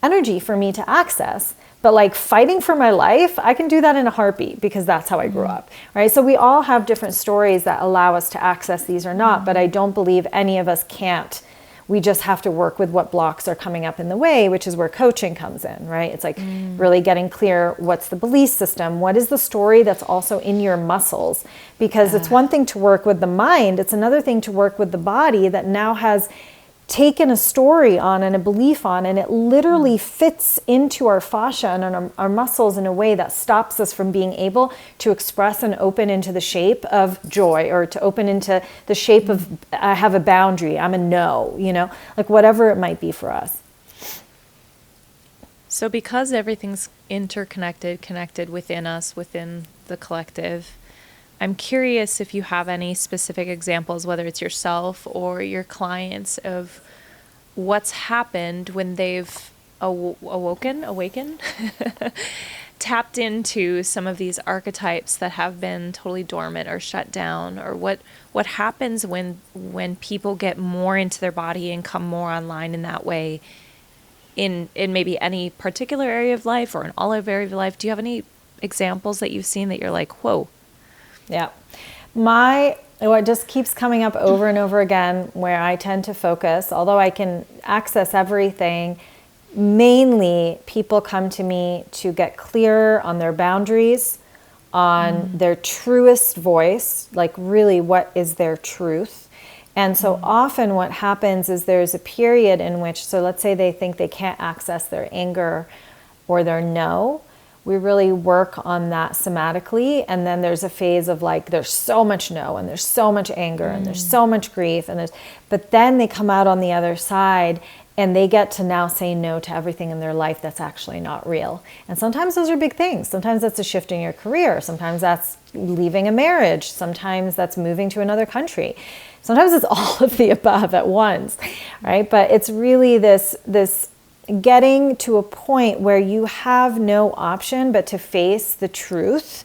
energy for me to access. But like fighting for my life, I can do that in a heartbeat, because that's how I grew up, right? So we all have different stories that allow us to access these or not, but I don't believe any of us can't. We just have to work with what blocks are coming up in the way, which is where coaching comes in, right? It's like really getting clear, what's the belief system? What is the story that's also in your muscles? Because it's one thing to work with the mind. It's another thing to work with the body that now has taken a story on and a belief on, and it literally fits into our fascia and our muscles in a way that stops us from being able to express and open into the shape of joy, or to open into the shape of, I have a boundary, I'm a no, like whatever it might be for us. So because everything's connected within us, within the collective, I'm curious if you have any specific examples, whether it's yourself or your clients, of what's happened when they've awakened, tapped into some of these archetypes that have been totally dormant or shut down, or what happens when people get more into their body and come more online in that way. in maybe any particular area of life or in all of area of life? Do you have any examples that you've seen that you're like, whoa? Yeah. What just keeps coming up over and over again, where I tend to focus, although I can access everything, mainly people come to me to get clearer on their boundaries, on their truest voice, like really what is their truth. And so often what happens is there's a period in which, so let's say they think they can't access their anger or their no. We really work on that somatically, and then there's a phase of like there's so much no, and there's so much anger, and there's so much grief, but then they come out on the other side and they get to now say no to everything in their life that's actually not real. And sometimes those are big things. Sometimes that's a shift in your career. Sometimes that's leaving a marriage. Sometimes that's moving to another country. Sometimes it's all of the above at once, right? But it's really this getting to a point where you have no option but to face the truth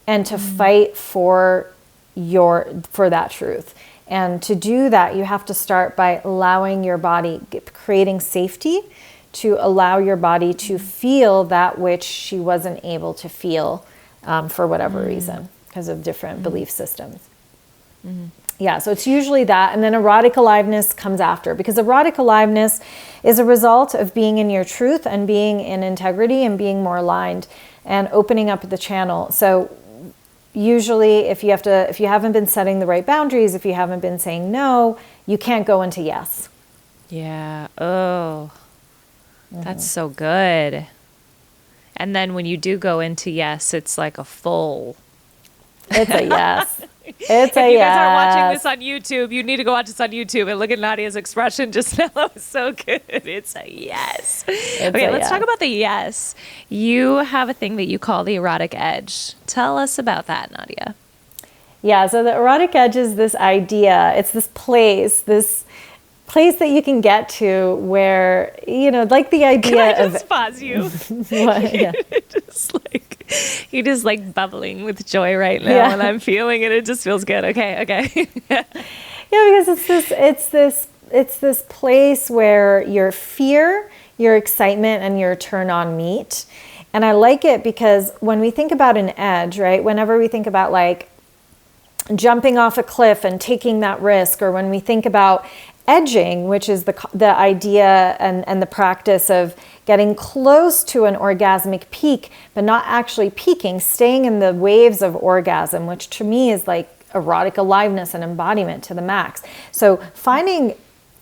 and to fight for that truth. And to do that, you have to start by allowing your body, creating safety to allow your body to feel that which she wasn't able to feel for whatever reason, because of different belief systems. Yeah, so it's usually that, and then erotic aliveness comes after, because erotic aliveness is a result of being in your truth and being in integrity and being more aligned and opening up the channel. So usually if you haven't been setting the right boundaries, if you haven't been saying no, you can't go into yes. Yeah. Oh, that's so good. And then when you do go into yes, it's like a full. It's a yes. It's if a you yes. guys are watching this on YouTube, you need to go watch this on YouTube and look at Nadia's expression just now. It was so good. It's a yes. Okay, let's talk about the yes. You have a thing that you call the erotic edge. Tell us about that, Nadia. Yeah, so the erotic edge is this idea. It's this place that you can get to where, like the idea Can I just pause you? What? Yeah. You're just like bubbling with joy right now, and I'm feeling it. It just feels good. Okay. Yeah, because it's this place where your fear, your excitement, and your turn on meet. And I like it because when we think about an edge, right? Whenever we think about like jumping off a cliff and taking that risk, or when we think about edging, which is the idea and the practice of getting close to an orgasmic peak, but not actually peaking, staying in the waves of orgasm, which to me is like erotic aliveness and embodiment to the max. So finding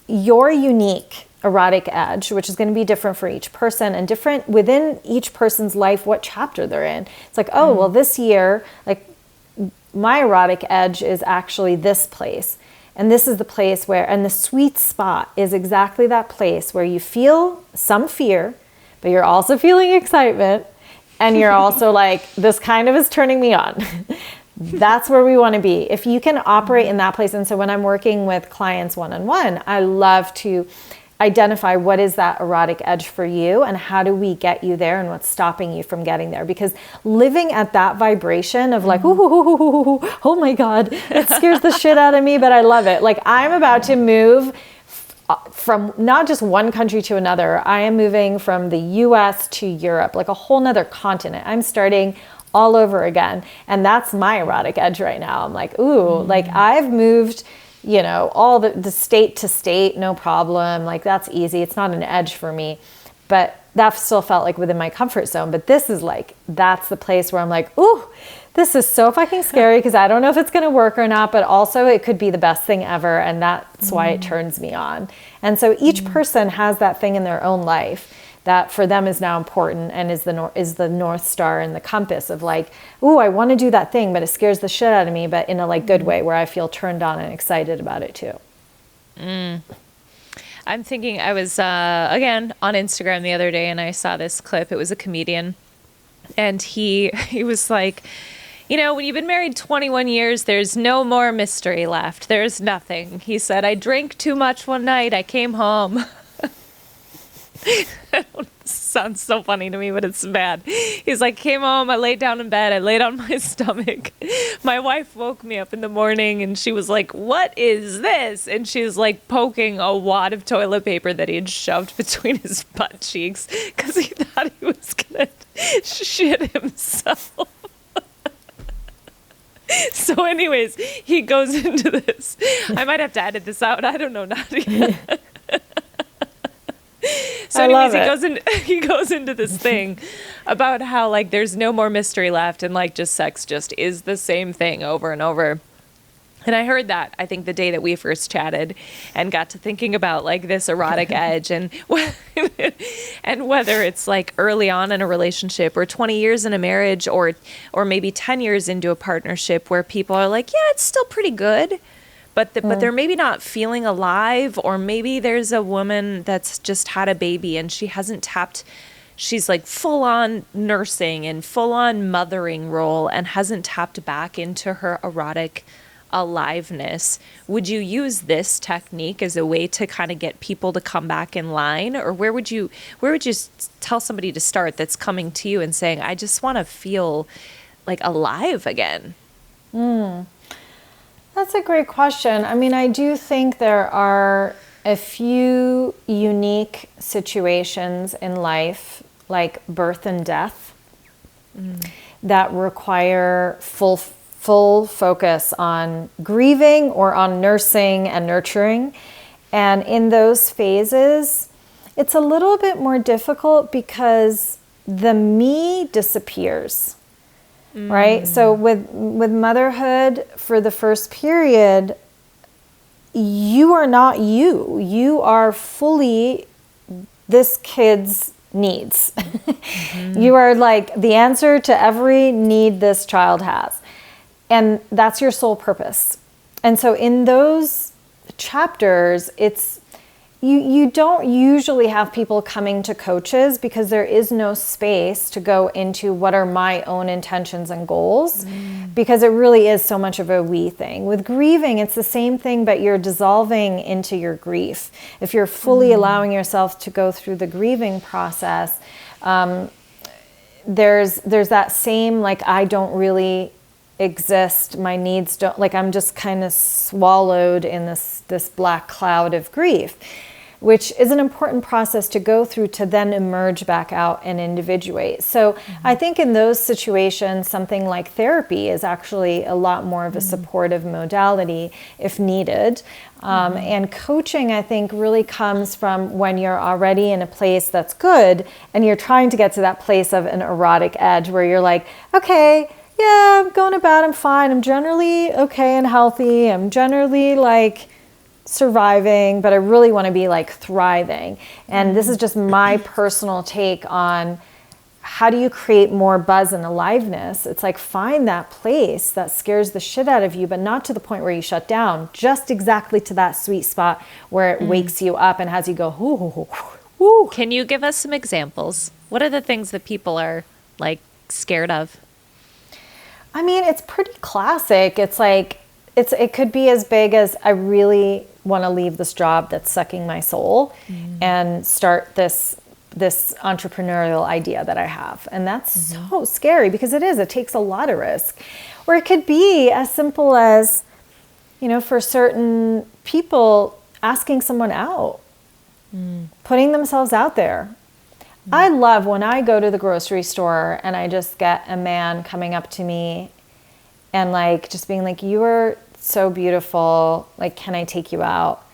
your unique erotic edge, which is going to be different for each person and different within each person's life, what chapter they're in. It's like, oh, well, this year, like my erotic edge is actually this place. And this is the place where, and the sweet spot is exactly that place where you feel some fear, but you're also feeling excitement. And you're also like, this kind of is turning me on. That's where we want to be. If you can operate in that place. And so when I'm working with clients one-on-one, I love to identify what is that erotic edge for you and how do we get you there and what's stopping you from getting there. Because living at that vibration of like, ooh, oh my God, it scares the shit out of me, but I love it. Like I'm about to move from not just one country to another. I am moving from the US to Europe, like a whole nother continent. I'm starting all over again. And that's my erotic edge right now. I'm like, ooh, like I've moved all the state to state, no problem. Like that's easy. It's not an edge for me, but that still felt like within my comfort zone. But this is like, that's the place where I'm like, ooh, this is so fucking scary because I don't know if it's going to work or not, but also it could be the best thing ever. And that's why it turns me on. And so each person has that thing in their own life that for them is now important and is the North Star and the compass of like, ooh, I want to do that thing, but it scares the shit out of me, but in a like good way where I feel turned on and excited about it too. I'm thinking I was, again, on Instagram the other day and I saw this clip. It was a comedian and he was like, when you've been married 21 years, there's no more mystery left. There's nothing. He said, I drank too much one night. I came home. Sounds so funny to me, but it's bad. He's like, came home, I laid down in bed, I laid on my stomach. My wife woke me up in the morning and she was like, what is this? And she's like poking a wad of toilet paper that he had shoved between his butt cheeks because he thought he was going to shit himself. So anyways, he goes into this. I might have to edit this out. I don't know, Nadia. So anyways, he goes into this thing about how like there's no more mystery left and like just sex just is the same thing over and over. And I heard that, I think, the day that we first chatted and got to thinking about like this erotic edge and and whether it's like early on in a relationship or 20 years in a marriage or maybe 10 years into a partnership where people are like, yeah, it's still pretty good. But they're maybe not feeling alive, or maybe there's a woman that's just had a baby and she hasn't tapped. She's like full on nursing and full on mothering role and hasn't tapped back into her erotic aliveness. Would you use this technique as a way to kind of get people to come back in line, or where would you tell somebody to start that's coming to you and saying, I just want to feel like alive again? That's a great question. I mean, I do think there are a few unique situations in life, like birth and death, that require full focus on grieving or on nursing and nurturing. And in those phases, it's a little bit more difficult because the me disappears. Right? So with motherhood, for the first period, you are not you. You are fully this kid's needs. You are like the answer to every need this child has. And that's your sole purpose. And so in those chapters, it's you don't usually have people coming to coaches because there is no space to go into what are my own intentions and goals, because it really is so much of a we thing. With grieving, it's the same thing, but you're dissolving into your grief. If you're fully allowing yourself to go through the grieving process, there's that same, like, I don't really exist, my needs don't, like, I'm just kind of swallowed in this black cloud of grief, which is an important process to go through to then emerge back out and individuate. So I think in those situations, something like therapy is actually a lot more of a supportive modality if needed. And coaching, I think, really comes from when you're already in a place that's good and you're trying to get to that place of an erotic edge where you're like, okay, yeah, I'm going about, I'm fine, I'm generally okay and healthy, I'm generally like surviving, but I really want to be like thriving. And this is just my personal take on how do you create more buzz and aliveness. It's like, find that place that scares the shit out of you, but not to the point where you shut down, just exactly to that sweet spot where it wakes you up and has you go, ooh, ooh, ooh. Can you give us some examples? What are the things that people are like scared of? I mean, it's pretty classic. It's like, it could be as big as, I really want to leave this job that's sucking my soul and start this entrepreneurial idea that I have. And that's so scary because it takes a lot of risk. Or it could be as simple as, you know, for certain people, asking someone out, putting themselves out there. I love when I go to the grocery store and I just get a man coming up to me and like just being like, you are so beautiful, like, can I take you out?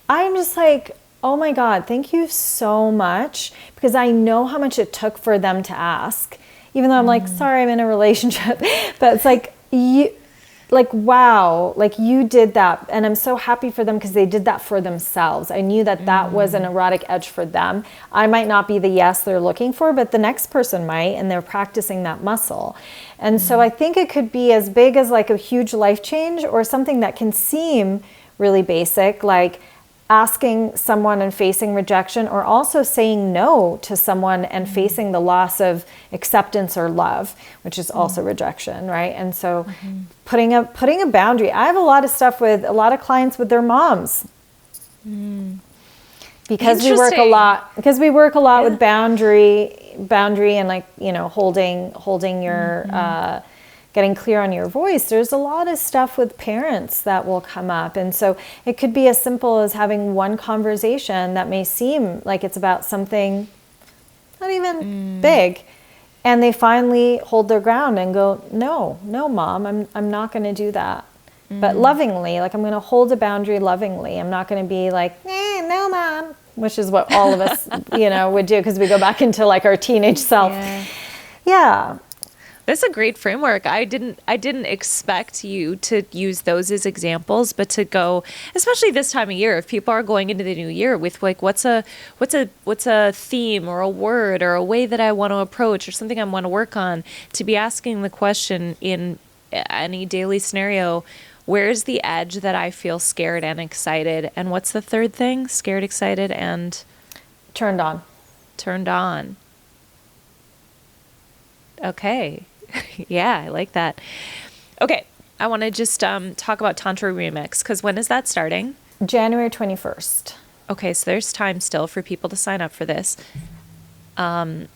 I'm just like, oh my God, thank you so much, because I know how much it took for them to ask, even though I'm like, sorry, I'm in a relationship. But it's like, you, like, wow, like you did that. And I'm so happy for them because they did that for themselves. I knew that that was an erotic edge for them. I might not be the yes they're looking for, but the next person might, and they're practicing that muscle. And so I think it could be as big as like a huge life change, or something that can seem really basic, like asking someone and facing rejection, or also saying no to someone and facing the loss of acceptance or love, which is also rejection, right? And so putting a boundary. I have a lot of stuff with a lot of clients with their moms. because we work a lot with boundary and like, holding your, getting clear on your voice. There's a lot of stuff with parents that will come up. And so it could be as simple as having one conversation that may seem like it's about something not even big. And they finally hold their ground and go, no, mom, I'm not going to do that. But lovingly, like I'm going to hold a boundary lovingly. I'm not going to be like, no, mom, which is what all of us, would do because we go back into like our teenage self. Yeah. That's a great framework. I didn't expect you to use those as examples, but to go, especially this time of year, if people are going into the new year with like, what's a theme or a word or a way that I want to approach or something I want to work on, to be asking the question in any daily scenario, where's the edge that I feel scared and excited? And what's the third thing? Scared, excited, and turned on. Turned on. Okay. Yeah, I like that. Okay. I want to just talk about Tantra Remix, because when is that starting? January 21st. Okay, so there's time still for people to sign up for this. I'm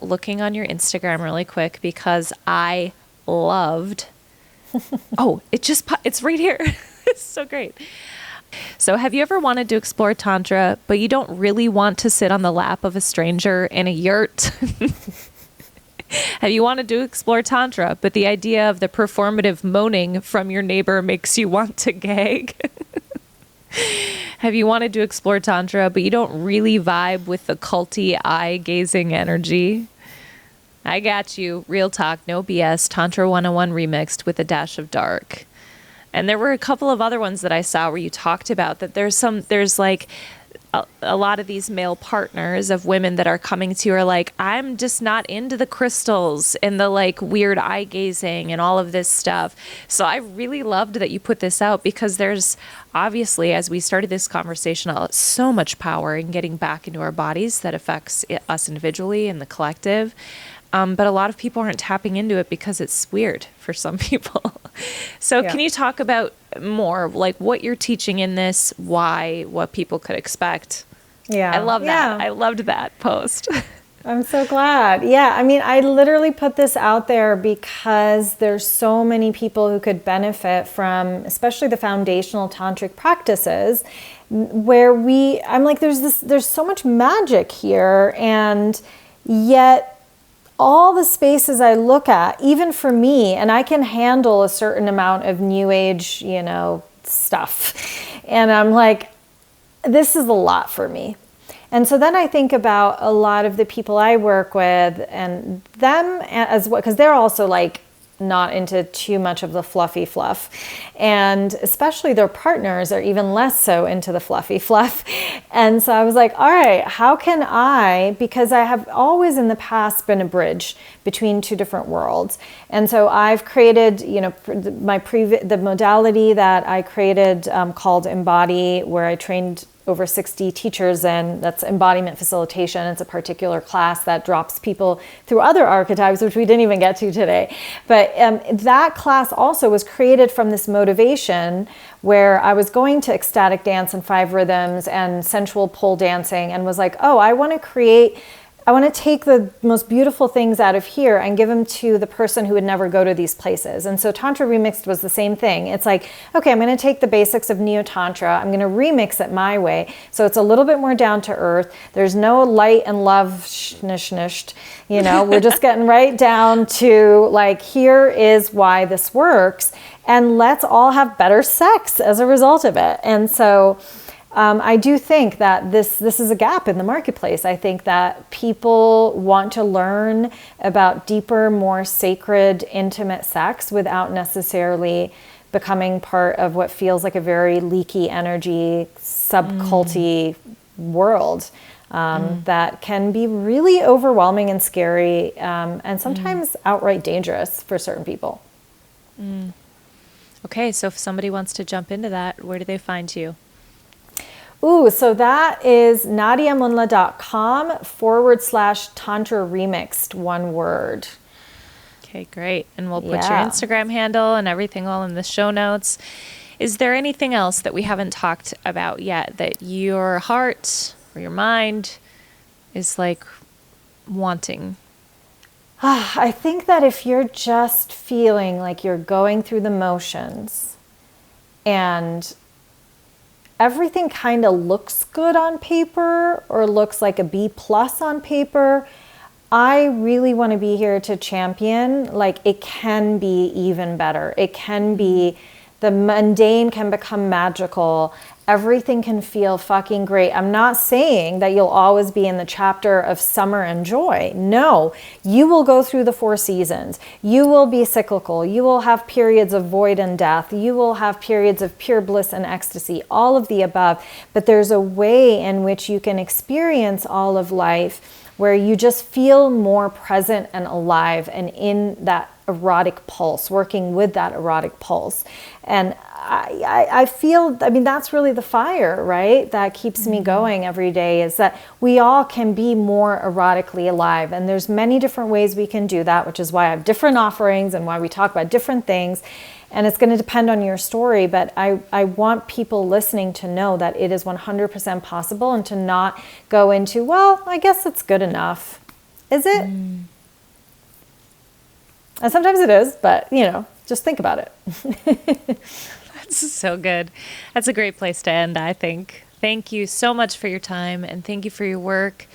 looking on your Instagram really quick because I loved... Oh, it's right here. It's so great. So have you ever wanted to explore Tantra, but you don't really want to sit on the lap of a stranger in a yurt? Have you wanted to explore Tantra, but the idea of the performative moaning from your neighbor makes you want to gag? Have you wanted to explore Tantra, but you don't really vibe with the culty eye-gazing energy? I got you. Real talk, no BS. Tantra 101 remixed with a dash of dark. And there were a couple of other ones that I saw where you talked about that there's like a lot of these male partners of women that are coming to you are like, I'm just not into the crystals and the like weird eye gazing and all of this stuff. So I really loved that you put this out, because there's obviously, as we started this conversation, so much power in getting back into our bodies that affects us individually and the collective. But a lot of people aren't tapping into it because it's weird for some people. So Can you talk about more like what you're teaching in this, what people could expect? Yeah. I love that. I loved that post. I'm so glad. Yeah. I mean, I literally put this out there because there's so many people who could benefit from, especially the foundational tantric practices, where I'm like, there's so much magic here, and yet all the spaces I look at, even for me, and I can handle a certain amount of new age, stuff. And I'm like, this is a lot for me. And so then I think about a lot of the people I work with and them as well, because they're also like not into too much of the fluffy fluff. And especially their partners are even less so into the fluffy fluff. And so I was like, all right, how can because I have always in the past been a bridge between two different worlds. And so I've created, the modality that I created called Embodied, where I trained over 60 teachers, and that's embodiment facilitation. It's a particular class that drops people through other archetypes, which we didn't even get to today. But that class also was created from this motivation where I was going to ecstatic dance and 5 rhythms and sensual pole dancing, and was like, oh, I want to take the most beautiful things out of here and give them to the person who would never go to these places. And so Tantra Remixed was the same thing. It's like, okay, I'm going to take the basics of Neo-Tantra. I'm going to remix it my way. So it's a little bit more down to earth. There's no light and love shnisht. We're just getting right down to like, here is why this works. And let's all have better sex as a result of it. And so I do think that this is a gap in the marketplace. I think that people want to learn about deeper, more sacred, intimate sex without necessarily becoming part of what feels like a very leaky energy, subculty world that can be really overwhelming and scary, and sometimes outright dangerous for certain people. Okay, so if somebody wants to jump into that, where do they find you? Ooh, so that is nadiamunla.com/Tantra Remixed, one word. Okay, great. And we'll put your Instagram handle and everything all in the show notes. Is there anything else that we haven't talked about yet that your heart or your mind is like wanting? I think that if you're just feeling like you're going through the motions and everything kind of looks good on paper or looks like a B+ on paper, I really want to be here to champion, like, it can be even better. It can be, the mundane can become magical. Everything can feel fucking great. I'm not saying that you'll always be in the chapter of summer and joy. No, you will go through the 4 seasons. You will be cyclical. You will have periods of void and death. You will have periods of pure bliss and ecstasy, all of the above. But there's a way in which you can experience all of life where you just feel more present and alive and in that erotic pulse, working with that erotic pulse. And I feel, I mean, that's really the fire, right? That keeps me going every day, is that we all can be more erotically alive. And there's many different ways we can do that, which is why I have different offerings and why we talk about different things. And it's going to depend on your story, but I want people listening to know that it is 100% possible, and to not go into, well, I guess it's good enough. Is it? And sometimes it is, but, you know, just think about it. That's so good. That's a great place to end, I think. Thank you so much for your time, and thank you for your work.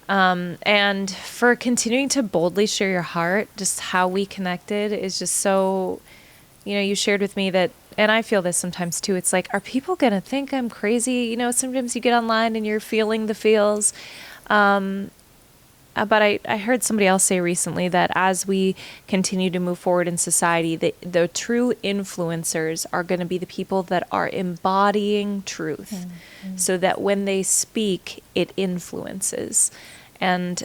And for continuing to boldly share your heart. Just how we connected is just so, you know, you shared with me that, and I feel this sometimes too, it's like, are people going to think I'm crazy? You know, sometimes you get online and you're feeling the feels. But I heard somebody else say recently that as we continue to move forward in society, the true influencers are going to be the people that are embodying truth, so that when they speak, it influences. And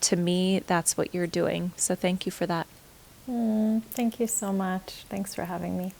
to me, that's what you're doing. So thank you for that. Thank you so much. Thanks for having me.